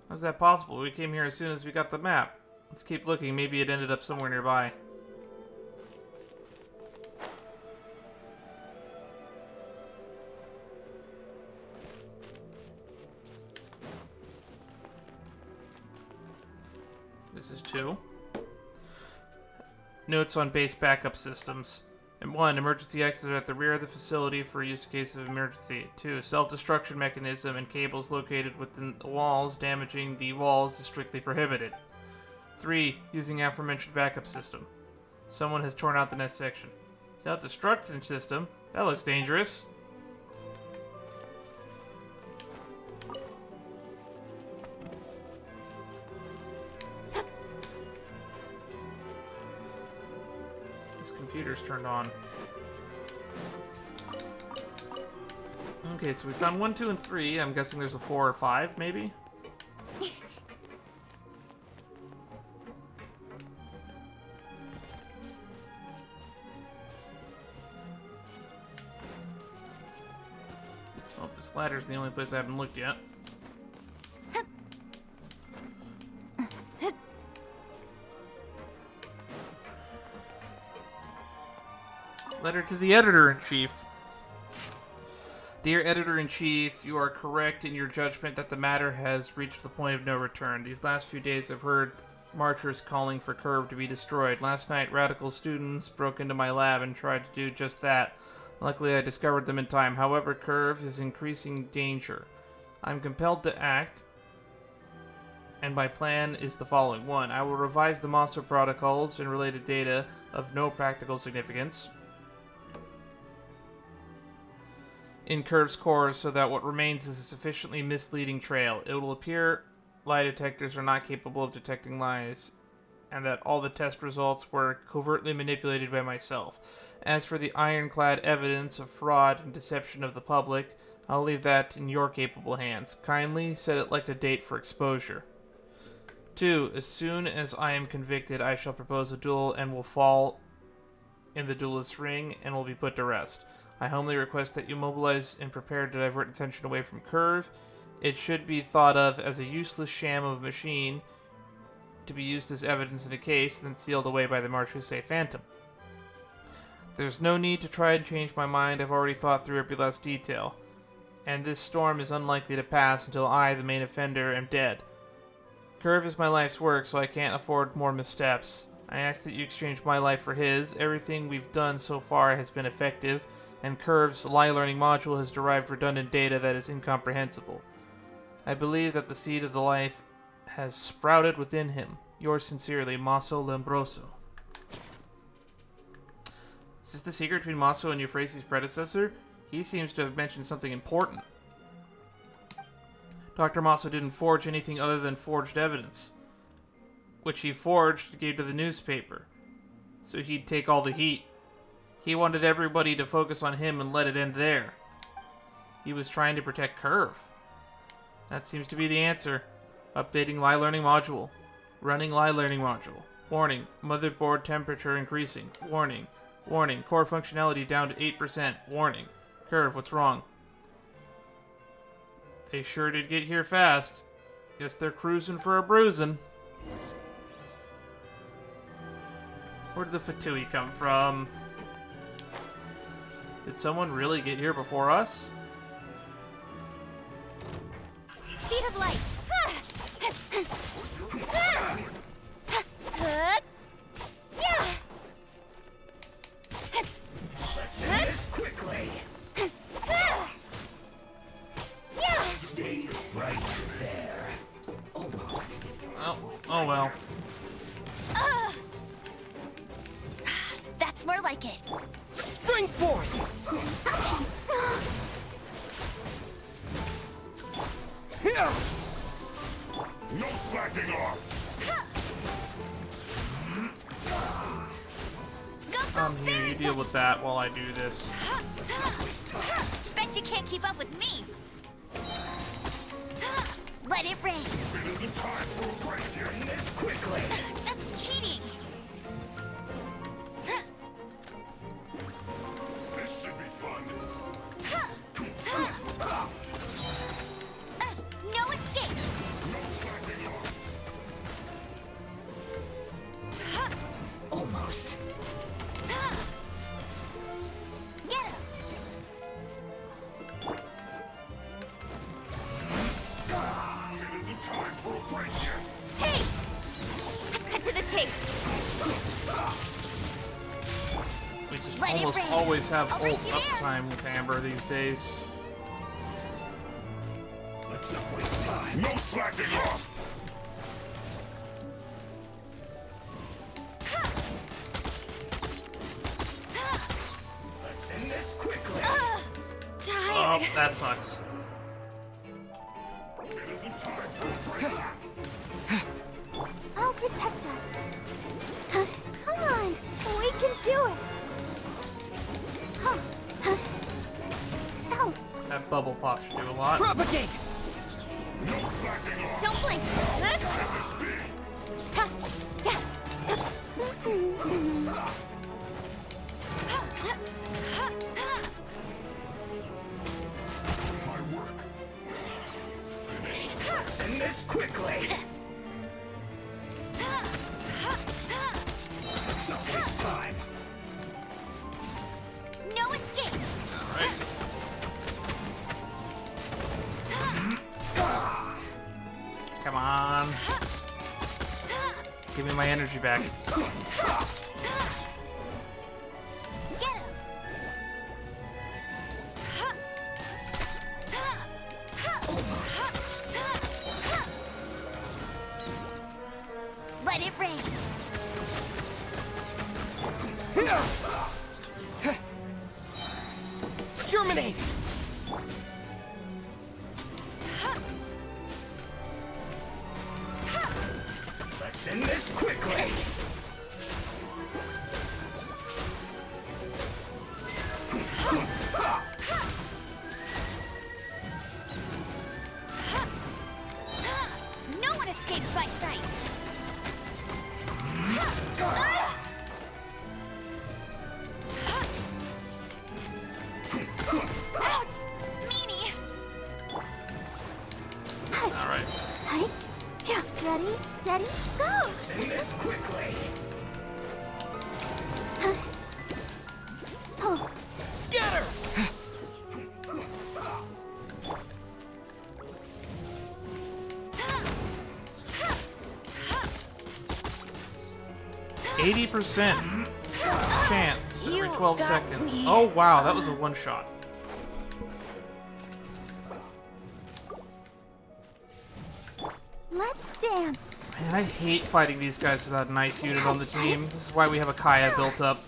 How's that possible? We came here as soon as we got the map. Let's keep looking. Maybe it ended up somewhere nearby. This is 2. Notes on base backup systems. And 1. Emergency exit at the rear of the facility for use in case of emergency. 2. Self-destruction mechanism and cables located within the walls. Damaging the walls is strictly prohibited. 3. Using aforementioned backup system. Someone has torn out the next section. Self-destruction system? That looks dangerous. Computer's turned on. Okay, so we found 1, 2, and 3. I'm guessing there's a 4 or 5, maybe? Oh, this ladder's the only place I haven't looked yet. Letter to the Editor-in-Chief. Dear Editor-in-Chief, you are correct in your judgment that the matter has reached the point of no return. These last few days I've heard marchers calling for Curve to be destroyed. Last night, radical students broke into my lab and tried to do just that. Luckily, I discovered them in time. However, Curve is increasing danger. I'm compelled to act, and my plan is the following. 1. I will revise the Mosso protocols and related data of no practical significance in Curve's core so that what remains is a sufficiently misleading trail. It will appear lie detectors are not capable of detecting lies, and that all the test results were covertly manipulated by myself. As for the ironclad evidence of fraud and deception of the public, I'll leave that in your capable hands. Kindly select a date for exposure. 2. As soon as I am convicted, I shall propose a duel and will fall in the duelist's ring and will be put to rest. I humbly request that you mobilize and prepare to divert attention away from Curve. It should be thought of as a useless sham of a machine to be used as evidence in a case, then sealed away by the Marchese Phantom. There's no need to try and change my mind. I've already thought through every last detail, and this storm is unlikely to pass until I, the main offender, am dead. Curve is my life's work, so I can't afford more missteps. I ask that you exchange my life for his. Everything we've done so far has been effective, and Curve's lie learning module has derived redundant data that is incomprehensible. I believe that the seed of the life has sprouted within him. Yours sincerely, Mosso Lombroso. Is this the secret between Mosso and Euphrasi's predecessor? He seems to have mentioned something important. Dr. Mosso didn't forge anything other than forged evidence, which he forged and gave to the newspaper, so he'd take all the heat. He wanted everybody to focus on him and let it end there. He was trying to protect Curve. That seems to be the answer. Updating lie learning module. Running lie learning module. Warning, motherboard temperature increasing. Warning. Warning, core functionality down to 8%. Warning. Curve, what's wrong? They sure did get here fast. Guess they're cruising for a bruising. Where did the Fatui come from? Did someone really get here before us? Speed of light. Let's end this quickly. Stay right there. Almost. Oh well. That's more like it. Spring forth! Here! No slacking off! Here, you deal with that while I do this. Bet you can't keep up with me. Let it rain. It isn't time for a break yet. End this quickly. That's cheating. This should be fun. No escape. No slacking off. Almost. Get him. It isn't time for a break yet. Hey! Cut to the chase. We just Let it almost rain. always have I'll ult race you there. uptime with Amber these days. Let's not waste time. No slacking off. Let's end this quickly. Oh, Tired. that sucks. It isn't time for a break yet. I'll protect us. Come on, we can do it. Oh, That bubble pop should do a lot. Propagate! No slacking off. don't blink. This big. My work. Finished. Let's end this quickly. Let's not waste time. No escape. Alright. Come on. Give me my energy back. Get him. Let it rain. Here! Germinate! Let's end this quickly. No one escapes my sight. Ouch! Meanie! Alright. Hi. Yeah. Ready, steady, go! Let's end this quickly. Oh, Scatter! 80% chance every You 12 got seconds. me. Oh wow, that was a one shot. let's dance. Man, I hate fighting these guys without a nice unit on the team. This is why we have a Kaya built up.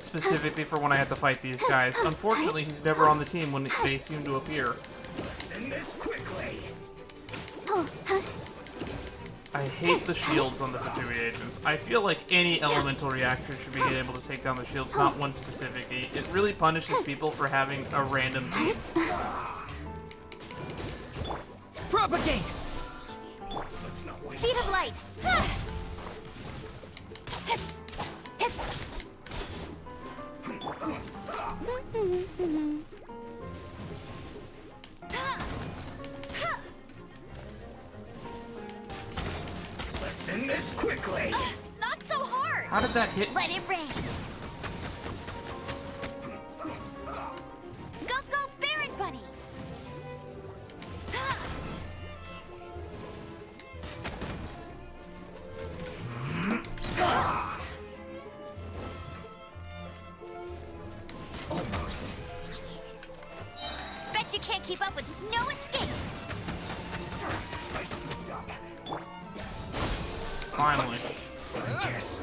Specifically for when I have to fight these guys. Unfortunately, he's never on the team when they seem to appear. Let's end this quickly. Oh, I hate the shields on the Fatui agents. I feel like any elemental reactor should be able to take down the shields, not one specifically. It really punishes people for having a random team. Propagate! Let's not waste speed of light. Let's end this quickly. Not so hard. How did that hit? Let it rain. can't keep up with no escape. I slipped up. Finally. Yes.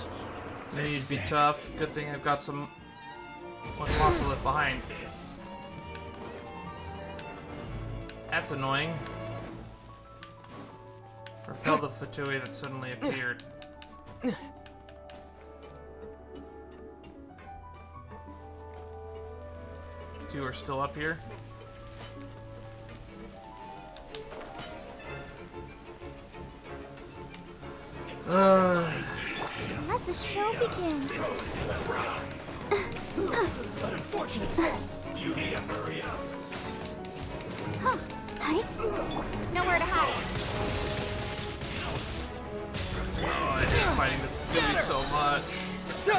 They need to be tough. Good thing I've got some Mosso left behind. That's annoying. Repel the Fatui that suddenly appeared. Two are still up here. Let the show begin. Unfortunate fault. You need to hurry up. Huh. Hi. Nowhere to hide. Oh, I hate fighting the Fatui so much. So,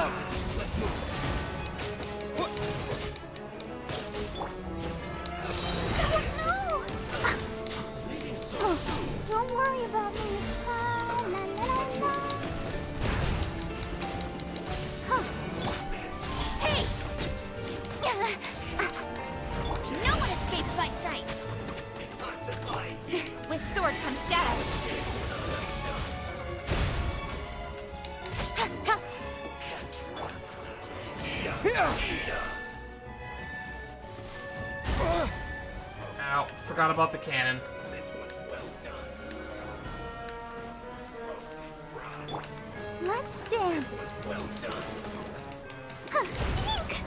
No! Oh, don't worry about me. La, la, la, la. Huh. Hey! No one escapes my sights. With sword comes shadow. Ow, forgot about the cannon. Let's dance. Huh. Ink!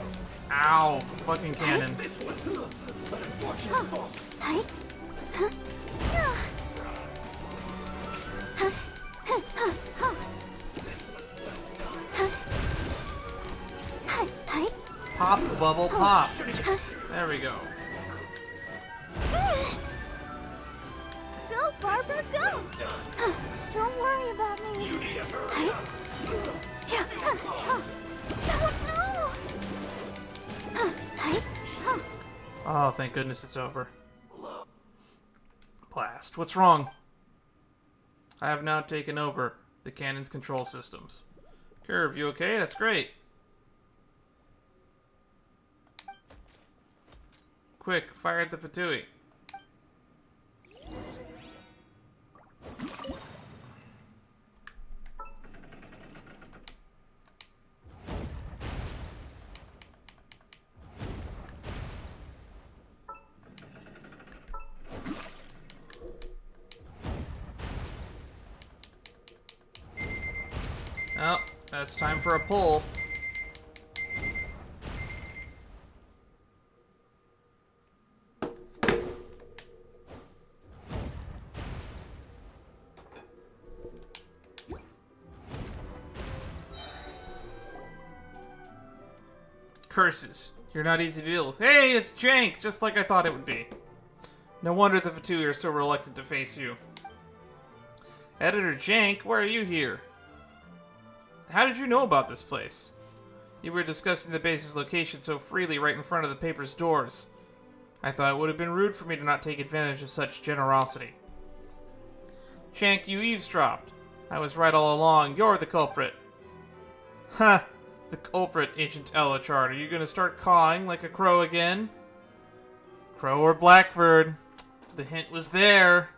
Ow, fucking cannon. Huh. Hi. Huh. Yeah. Huh. Huh. Huh. Huh. Huh. Hi. Hi. Pop the bubble, pop. There we go. Go, Barbara, go! Don't worry about me. Hi. Yeah. No! Hi. Oh, thank goodness it's over. Blast. What's wrong? I have now taken over the cannon's control systems. Curve, you okay? That's great. Quick, fire at the Fatui. Oh, that's time for a pull. Curses. You're not easy to deal with. Hey, it's Jank! Just like I thought it would be. No wonder the Fatui are so reluctant to face you. Editor Jank, why are you here? How did you know about this place? You were discussing the base's location so freely right in front of the paper's doors. I thought it would have been rude for me to not take advantage of such generosity. Jank, you eavesdropped. I was right all along. You're the culprit. Huh. The culprit, Agent Elochard. Are you going to start cawing like a crow again? Crow or blackbird? The hint was there.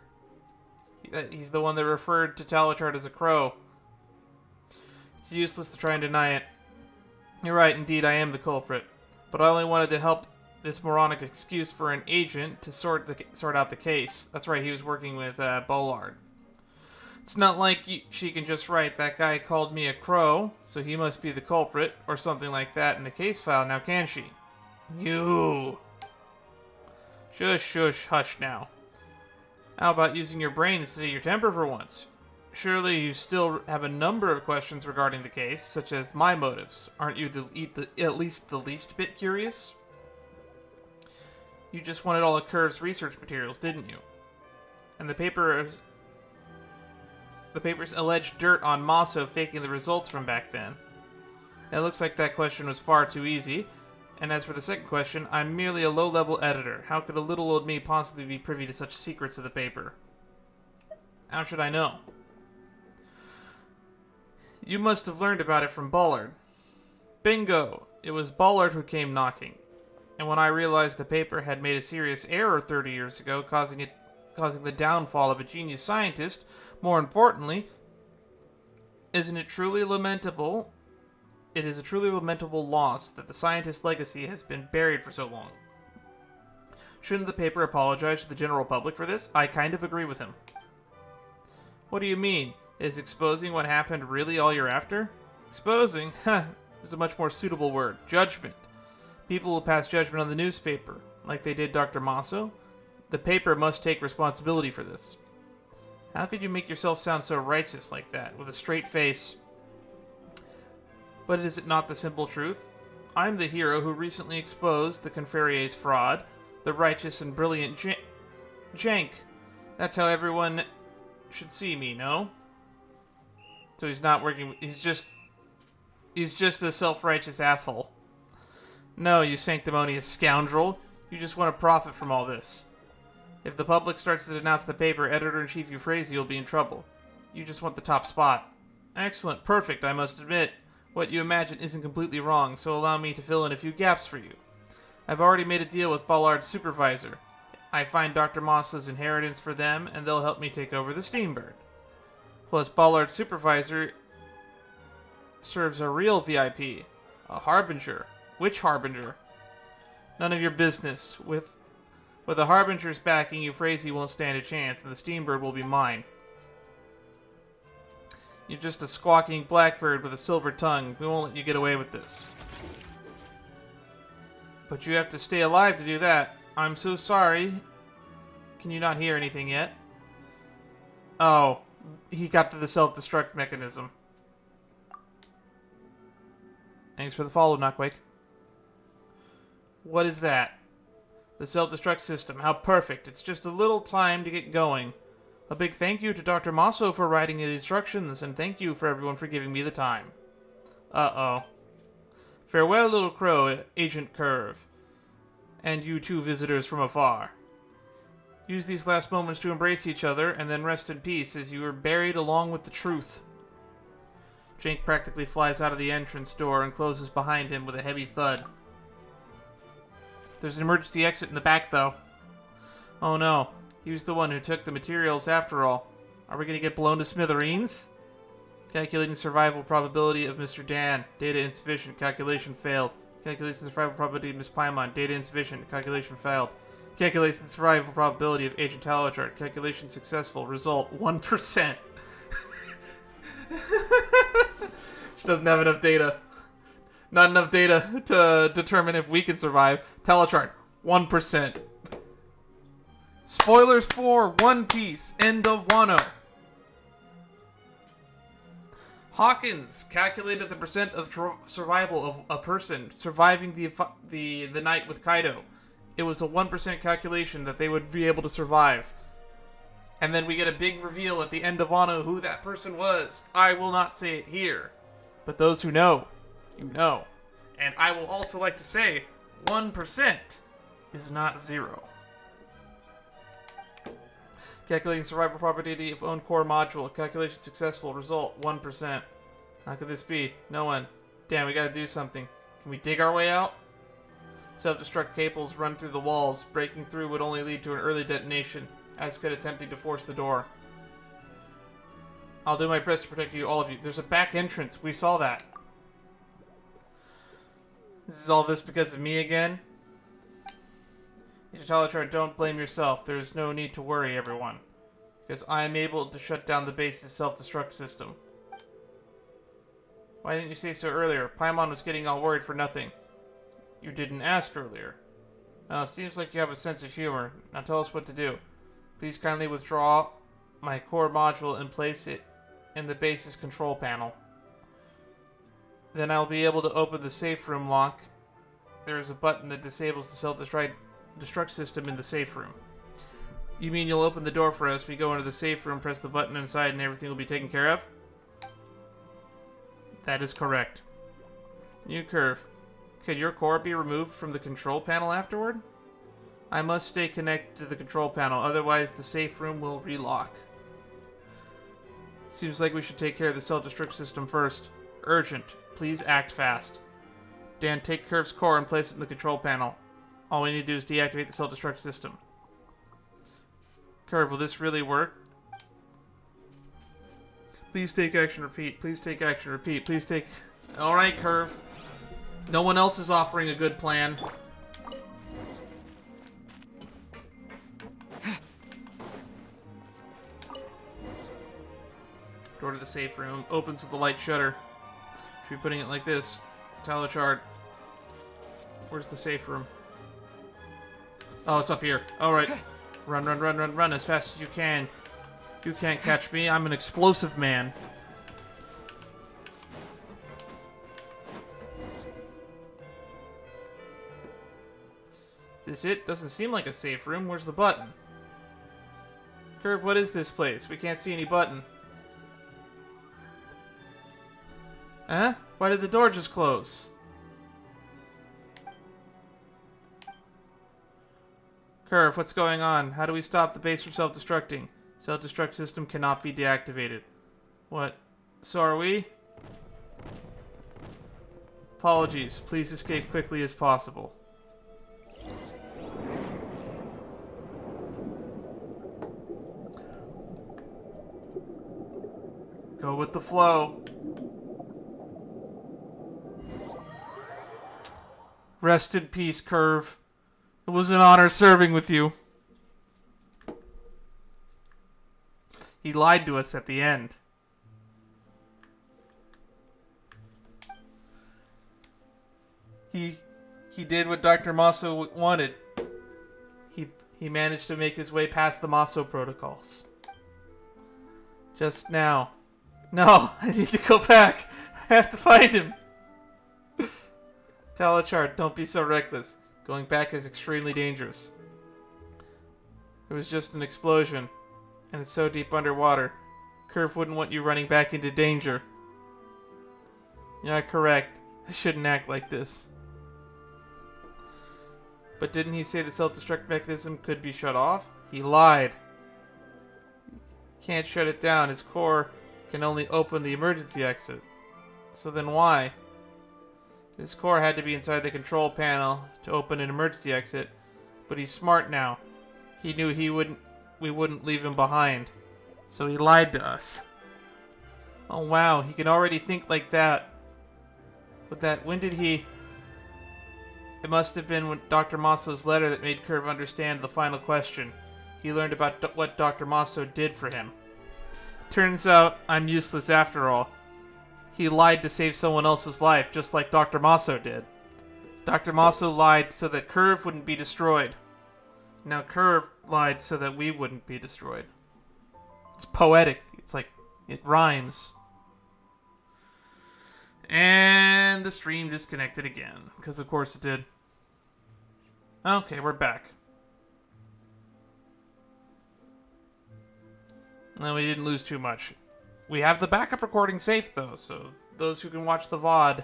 He's the one that referred to Talachard as a crow. It's useless to try and deny it. You're right, indeed, I am the culprit. But I only wanted to help this moronic excuse for an agent to sort out the case. That's right, he was working with Bollard. It's not like she can just write, that guy called me a crow, so he must be the culprit, or something like that in the case file, now can she? You! Shush, shush, hush now. How about using your brain instead of your temper for once? Surely you still have a number of questions regarding the case, such as my motives. Aren't you at least the least bit curious? You just wanted all of Curve's research materials, didn't you? And the paper's alleged dirt on Mosso faking the results from back then. It looks like that question was far too easy. And as for the second question, I'm merely a low-level editor. How could a little old me possibly be privy to such secrets of the paper? How should I know? You must have learned about it from Bollard. Bingo! It was Bollard who came knocking. And when I realized the paper had made a serious error 30 years ago, causing the downfall of a genius scientist, more importantly, isn't it truly lamentable? It is a truly lamentable loss that the scientist's legacy has been buried for so long. Shouldn't the paper apologize to the general public for this? I kind of agree with him. What do you mean? Is exposing what happened really all you're after? Exposing? Huh, is a much more suitable word. Judgment. People will pass judgment on the newspaper, like they did Dr. Mosso. The paper must take responsibility for this. How could you make yourself sound so righteous like that, with a straight face? But is it not the simple truth? I'm the hero who recently exposed the Confrerie's fraud, the righteous and brilliant Jank. That's how everyone should see me, no? So he's not working. He's just a self-righteous asshole. No, you sanctimonious scoundrel. You just want to profit from all this. If the public starts to denounce the paper, Editor-in-Chief Euphrasia will be in trouble. You just want the top spot. Excellent, perfect, I must admit. What you imagine isn't completely wrong, so allow me to fill in a few gaps for you. I've already made a deal with Ballard's supervisor. I find Dr. Moss's inheritance for them, and they'll help me take over the Steambird. Plus, Ballard's supervisor serves a real VIP, a Harbinger. Which Harbinger? None of your business. With a Harbinger's backing, Euphrasia won't stand a chance, and the Steambird will be mine. You're just a squawking blackbird with a silver tongue. We won't let you get away with this. But you have to stay alive to do that. I'm so sorry. Can you not hear anything yet? Oh, he got to the self-destruct mechanism. Thanks for the follow, Knockwake. What is that? The self-destruct system. How perfect. It's just a little time to get going. A big thank you to Dr. Mosso for writing the instructions, and thank you for everyone for giving me the time. Uh-oh. Farewell, little crow, Agent Curve. And you two visitors from afar. Use these last moments to embrace each other, and then rest in peace as you are buried along with the truth. Jake practically flies out of the entrance door and closes behind him with a heavy thud. There's an emergency exit in the back, though. Oh no, he was the one who took the materials after all. Are we going to get blown to smithereens? Calculating survival probability of Mr. Dan. Data insufficient. Calculation failed. Calculation survival probability of Miss Paimon. Data insufficient. Calculation failed. Calculation survival probability of Agent Talachart. Calculation successful. Result 1%. She doesn't have enough data. Not enough data to determine if we can survive. Talachart, 1%. Spoilers for One Piece. End of Wano. Hawkins calculated the percent of survival of a person surviving the night with Kaido. It was a 1% calculation that they would be able to survive. And then we get a big reveal at the end of Wano who that person was. I will not say it here. But those who know, you know. And I will also like to say, 1% is not 0. Calculating survival probability of own core module. Calculation successful. Result 1%. How could this be? No one. Damn, we gotta do something. Can we dig our way out? Self-destruct cables run through the walls. Breaking through would only lead to an early detonation, as could attempting to force the door. I'll do my best to protect you, all of you. There's a back entrance. We saw that. Is all this because of me again? Talachart, don't blame yourself. There is no need to worry, everyone. Because I am able to shut down the base's self-destruct system. Why didn't you say so earlier? Paimon was getting all worried for nothing. You didn't ask earlier. Well, it seems like you have a sense of humor. Now tell us what to do. Please kindly withdraw my core module and place it in the base's control panel. Then I'll be able to open the safe room lock. There is a button that disables the self-destruct system in the safe room. You mean you'll open the door for us, we go into the safe room, press the button inside, and everything will be taken care of? That is correct. New curve. Could your core be removed from the control panel afterward? I must stay connected to the control panel, otherwise the safe room will relock. Seems like we should take care of the self-destruct system first. Urgent. Please act fast. Dan, take Curve's core and place it in the control panel. All we need to do is deactivate the self-destruct system. Curve, will this really work? Please take action, repeat. Please take action, repeat. Please take... Alright, Curve. No one else is offering a good plan. Door to the safe room. Opens with the light shutter. Should be putting it like this. Talachard. Where's the safe room? Oh, it's up here. Alright. Run, run, run, run, run as fast as you can. You can't catch me. I'm an explosive man. Is this it? Doesn't seem like a safe room. Where's the button? Curve, what is this place? We can't see any button. Huh? Why did the door just close? Curve, what's going on? How do we stop the base from self-destructing? Self-destruct system cannot be deactivated. What? So are we? Apologies. Please escape quickly as possible. Go with the flow. Rest in peace, Curve. It was an honor serving with you. He lied to us at the end. He did what Dr. Mosso wanted. He managed to make his way past the Mosso protocols. Just now. No, I need to go back. I have to find him. Talachard, don't be so reckless. Going back is extremely dangerous. It was just an explosion, and it's so deep underwater. Curve wouldn't want you running back into danger. You're not correct. I shouldn't act like this. But didn't he say the self-destruct mechanism could be shut off? He lied. Can't shut it down. His core can only open the emergency exit. So then why? His core had to be inside the control panel to open an emergency exit, but he's smart now. He knew we wouldn't leave him behind. So he lied to us. Oh wow, he can already think like that. But when did he... It must have been with Dr. Mosso's letter that made Curve understand the final question. He learned about what Dr. Mosso did for him. Turns out, I'm useless after all. He lied to save someone else's life, just like Dr. Mosso did. Dr. Mosso lied so that Curve wouldn't be destroyed. Now Curve lied so that we wouldn't be destroyed. It's poetic. It's like, it rhymes. And the stream disconnected again, because of course it did. Okay, we're back. No, we didn't lose too much. We have the backup recording safe, though, so those who can watch the VOD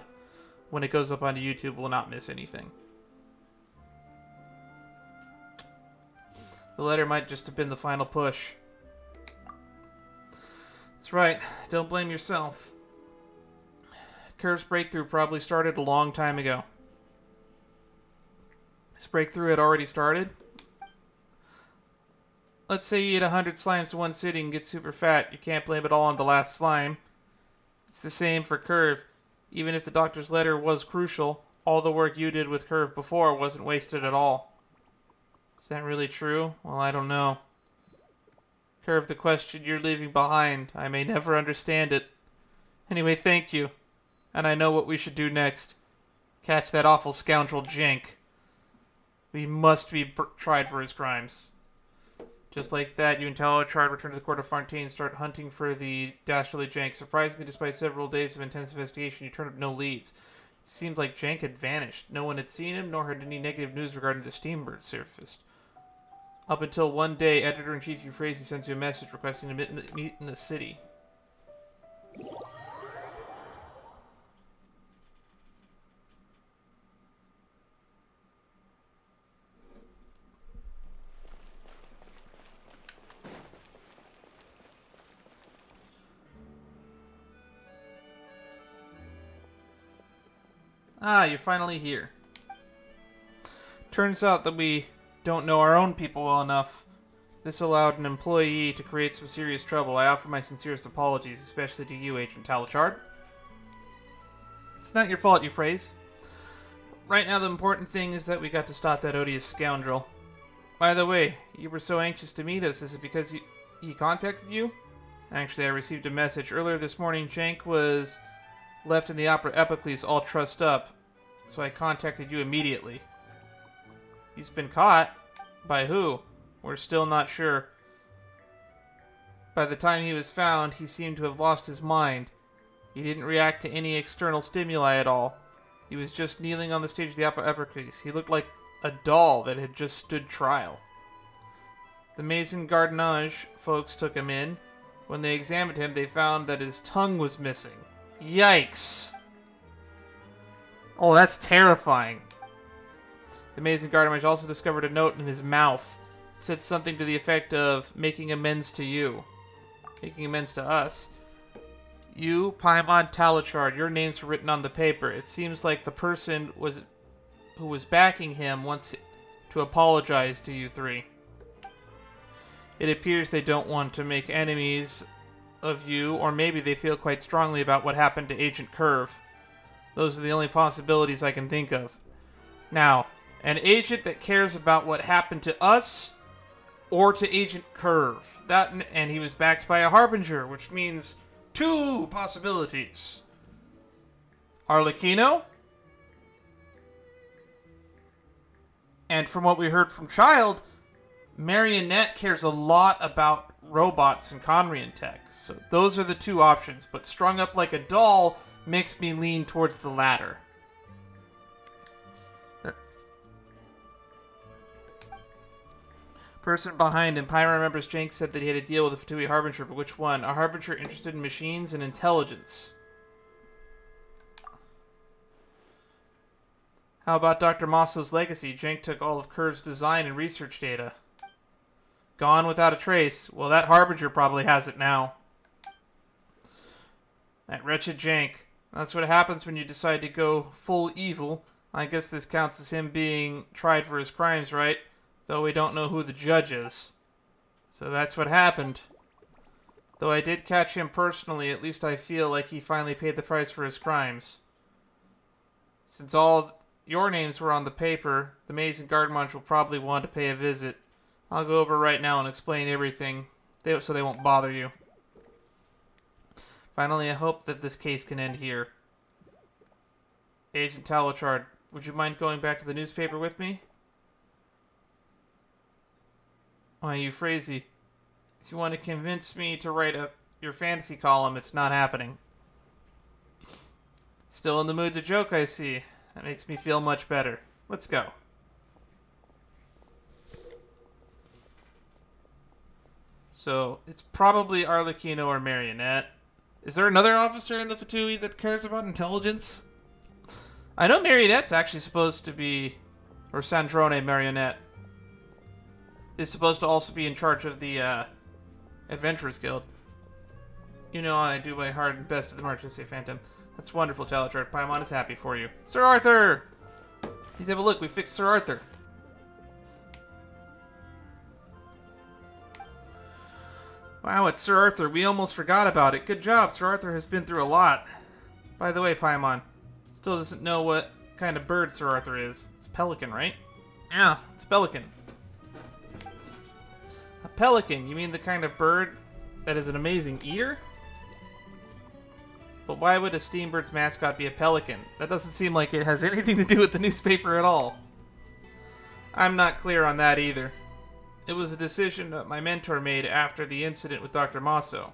when it goes up onto YouTube will not miss anything. The letter might just have been the final push. That's right. Don't blame yourself. Curve's breakthrough probably started a long time ago. This breakthrough had already started? Let's say you eat 100 slimes in one sitting and get super fat. You can't blame it all on the last slime. It's the same for Curve. Even if the doctor's letter was crucial, all the work you did with Curve before wasn't wasted at all. Is that really true? Well, I don't know. Curve, the question you're leaving behind, I may never understand it. Anyway, thank you. And I know what we should do next. Catch that awful scoundrel Jank. We must be tried for his crimes. Just like that, you and Talachard return to the court of Fontaine and start hunting for the dastardly Jank. Surprisingly, despite several days of intense investigation, you turn up no leads. It seemed like Jank had vanished. No one had seen him, nor heard any negative news regarding the Steambird surfaced. Up until one day, Editor-in-Chief Euphrasia sends you a message requesting to meet in the city. Ah, you're finally here. Turns out that we don't know our own people well enough. This allowed an employee to create some serious trouble. I offer my sincerest apologies, especially to you, Agent Talachard. It's not your fault, you phrase. Right now, the important thing is that we got to stop that odious scoundrel. By the way, you were so anxious to meet us. Is it because he contacted you? Actually, I received a message. Earlier this morning, Jank was left in the Opera Epicles all trussed up, so I contacted you immediately. He's been caught? By who? We're still not sure. By the time he was found, he seemed to have lost his mind. He didn't react to any external stimuli at all. He was just kneeling on the stage of the Opera Epicles. He looked like a doll that had just stood trial. The Maison Gardenage folks took him in. When they examined him, they found that his tongue was missing. Yikes! Oh, that's terrifying. The Maison Gardenage also discovered a note in his mouth. It said something to the effect of making amends to you. Making amends to us. You, Paimon Talachard, your names were written on the paper. It seems like the person who was backing him wants to apologize to you three. It appears they don't want to make enemies of you, or maybe they feel quite strongly about what happened to Agent Curve. Those are the only possibilities I can think of. Now, an agent that cares about what happened to us or to Agent Curve. And he was backed by a Harbinger, which means two possibilities. Arlecchino? And from what we heard from Child, Marionette cares a lot about robots and Conrian tech. So those are the two options, but strung up like a doll makes me lean towards the latter. Person behind him, Pyra remembers Jank said that he had a deal with a Fatui Harbinger, but which one? A Harbinger interested in machines and intelligence. How about Dr. Mosso's legacy? Jank took all of Curve's design and research data. Gone without a trace. Well, that Harbinger probably has it now. That wretched Jank. That's what happens when you decide to go full evil. I guess this counts as him being tried for his crimes, right? Though we don't know who the judge is. So that's what happened. Though I did catch him personally, at least I feel like he finally paid the price for his crimes. Since all your names were on the paper, the Maison Gardenage will probably want to pay a visit. I'll go over right now and explain everything, so they won't bother you. Finally, I hope that this case can end here. Agent Talachard, would you mind going back to the newspaper with me? Why, Euphrasie, if you want to convince me to write up your fantasy column, it's not happening. Still in the mood to joke, I see. That makes me feel much better. Let's go. So, it's probably Arlecchino or Marionette. Is there another officer in the Fatui that cares about intelligence? I know Marionette's actually supposed to be... Or Sandrone Marionette is supposed to also be in charge of the Adventurers Guild. You know I do my hard and best at the March to say Phantom. That's wonderful, Talachard. Paimon is happy for you. Sir Arthur! Please have a look. We fixed Sir Arthur. Wow, it's Sir Arthur. We almost forgot about it. Good job. Sir Arthur has been through a lot. By the way, Paimon still doesn't know what kind of bird Sir Arthur is. It's a pelican, right? Yeah, it's a pelican. A pelican? You mean the kind of bird that is an amazing eater? But why would a Steambird's mascot be a pelican? That doesn't seem like it has anything to do with the newspaper at all. I'm not clear on that either. It was a decision that my mentor made after the incident with Dr. Mosso.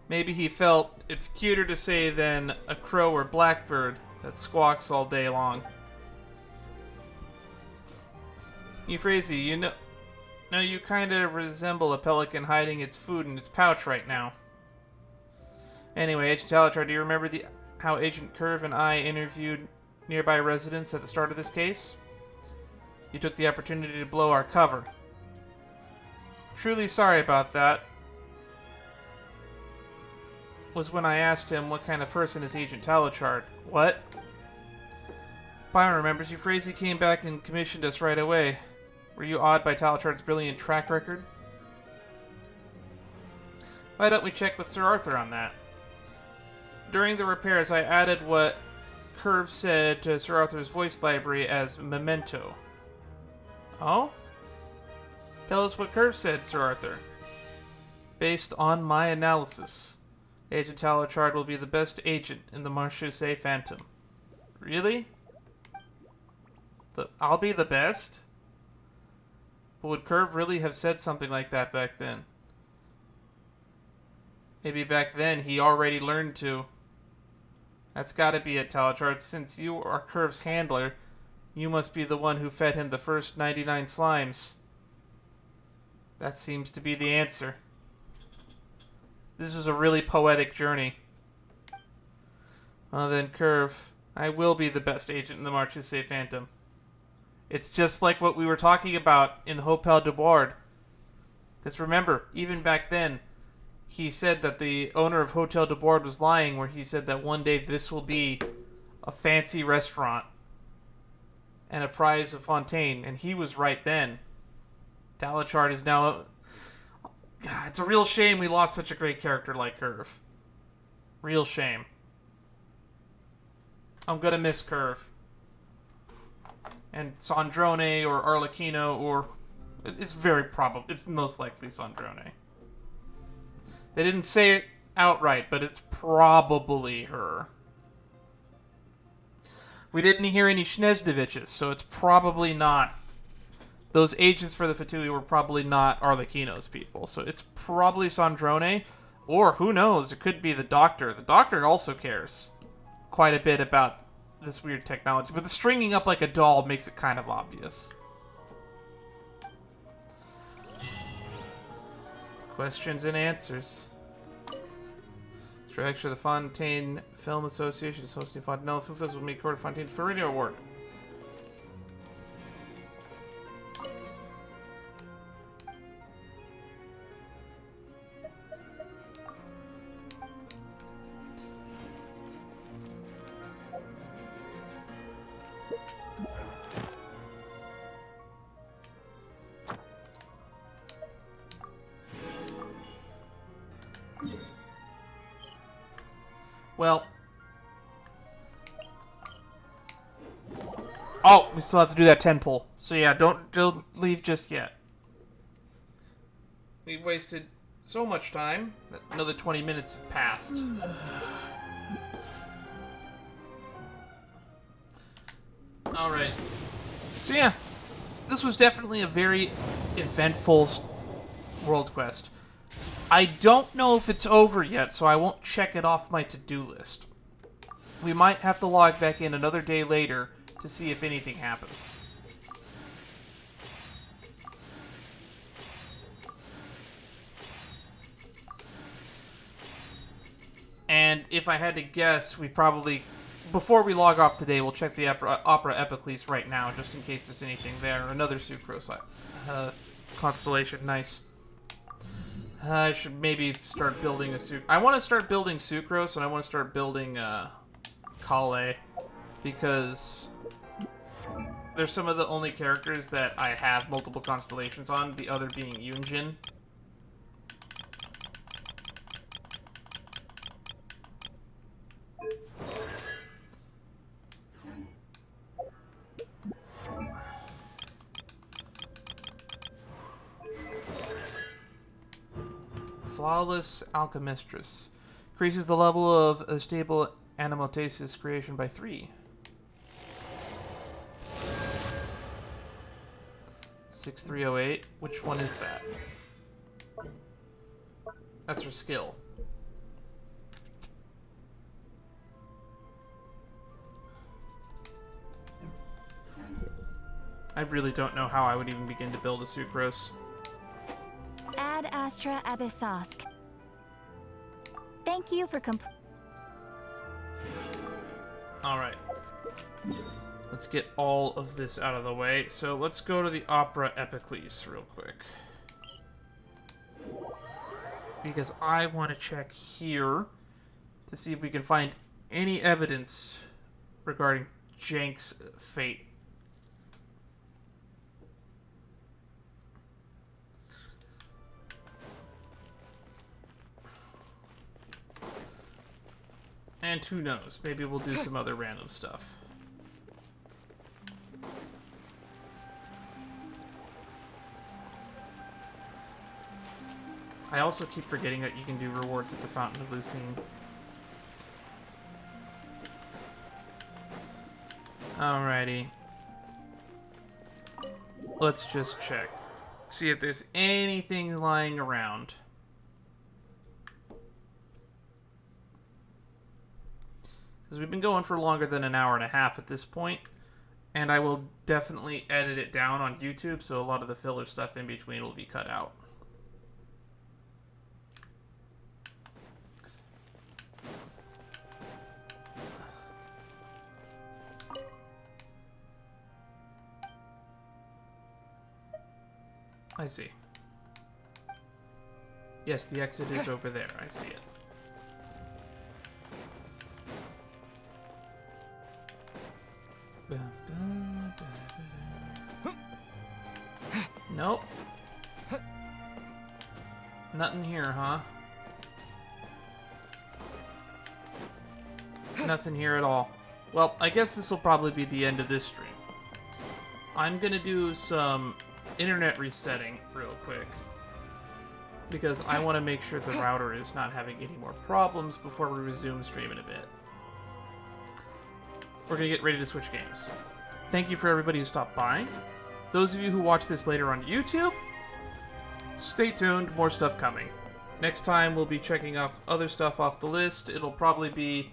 Maybe he felt it's cuter to say than a crow or blackbird that squawks all day long. Euphrasie, you know you kind of resemble a pelican hiding its food in its pouch right now. Anyway, Agent Talachard, do you remember how Agent Curve and I interviewed nearby residents at the start of this case? You took the opportunity to blow our cover. Truly sorry about that. Was when I asked him what kind of person is Agent Talachard. What? Byron remembers you. Frazee came back and commissioned us right away. Were you awed by Talachard's brilliant track record? Why don't we check with Sir Arthur on that? During the repairs, I added what Curve said to Sir Arthur's voice library as memento. Oh? Tell us what Curve said, Sir Arthur. Based on my analysis, Agent Talachard will be the best agent in the Marchese Phantom. Really? I'll be the best? But would Curve really have said something like that back then? Maybe back then he already learned to. That's gotta be it, Talachard. Since you are Curve's handler, you must be the one who fed him the first 99 slimes. That seems to be the answer. This was a really poetic journey. Well then, Curve, I will be the best agent in the Marchese Phantom. It's just like what we were talking about in Hotel de Board. Because remember, even back then, he said that the owner of Hotel de Board was lying, where he said that one day this will be a fancy restaurant and a prize of Fontaine, and he was right then. Talachard is now... God, it's a real shame we lost such a great character like Curve. Real shame. I'm gonna miss Curve. And Sandrone or Arlecchino, or... It's very probable. It's most likely Sandrone. They didn't say it outright, but it's probably her. We didn't hear any Schnezdeviches, so it's probably not. Those agents for the Fatui were probably not Arlecchino's people, so it's probably Sandrone, or who knows, it could be the Doctor. The Doctor also cares quite a bit about this weird technology, but the stringing up like a doll makes it kind of obvious. Questions and answers. Director of the Fontaine Film Association is hosting Fontanella Film Festival. Will make record Fontaine Ferrino Award. Well. Oh, we still have to do that 10 pull. So yeah, don't leave just yet. We've wasted so much time that another 20 minutes have passed. Alright. So yeah, this was definitely a very eventful world quest. I don't know if it's over yet, so I won't check it off my to-do list. We might have to log back in another day later to see if anything happens. And if I had to guess, we probably... Before we log off today, we'll check the Opera Epiclese right now, just in case there's anything there. Another Sucrose constellation, nice. I should maybe start building a Sucrose. I want to start building Sucrose, and I want to start building Kale, because they're some of the only characters that I have multiple constellations on, the other being Yunjin. Flawless Alchemistress. Increases the level of a stable Animotasis creation by 3. 6308. Which one is that? That's her skill. I really don't know how I would even begin to build a Sucrose. Ad Astra Abyssosk. Thank you for Alright. Let's get all of this out of the way. So let's go to the Opera Epiclese real quick. Because I want to check here to see if we can find any evidence regarding Jenks fate. And who knows, maybe we'll do some other random stuff. I also keep forgetting that you can do rewards at the Fountain of Melusine. Alrighty. Let's just check. See if there's anything lying around. Because we've been going for longer than an hour and a half at this point, and I will definitely edit it down on YouTube, so a lot of the filler stuff in between will be cut out. I see. Yes, the exit is over there. I see it. Nope. Nothing here, huh? Nothing here at all. Well, I guess this will probably be the end of this stream. I'm gonna do some internet resetting real quick, because I want to make sure the router is not having any more problems before we resume stream in a bit. We're going to get ready to switch games. Thank you for everybody who stopped by. Those of you who watch this later on YouTube, stay tuned, more stuff coming. Next time we'll be checking off other stuff off the list. It'll probably be...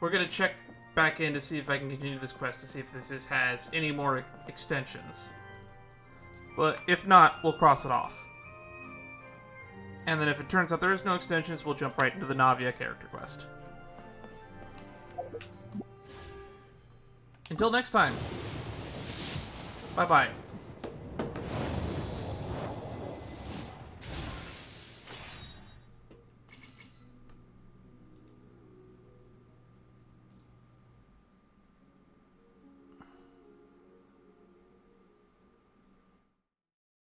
We're going to check back in to see if I can continue this quest, to see if this has any more extensions. But if not, we'll cross it off. And then if it turns out there is no extensions, we'll jump right into the Navia character quest. Until next time. Bye-bye.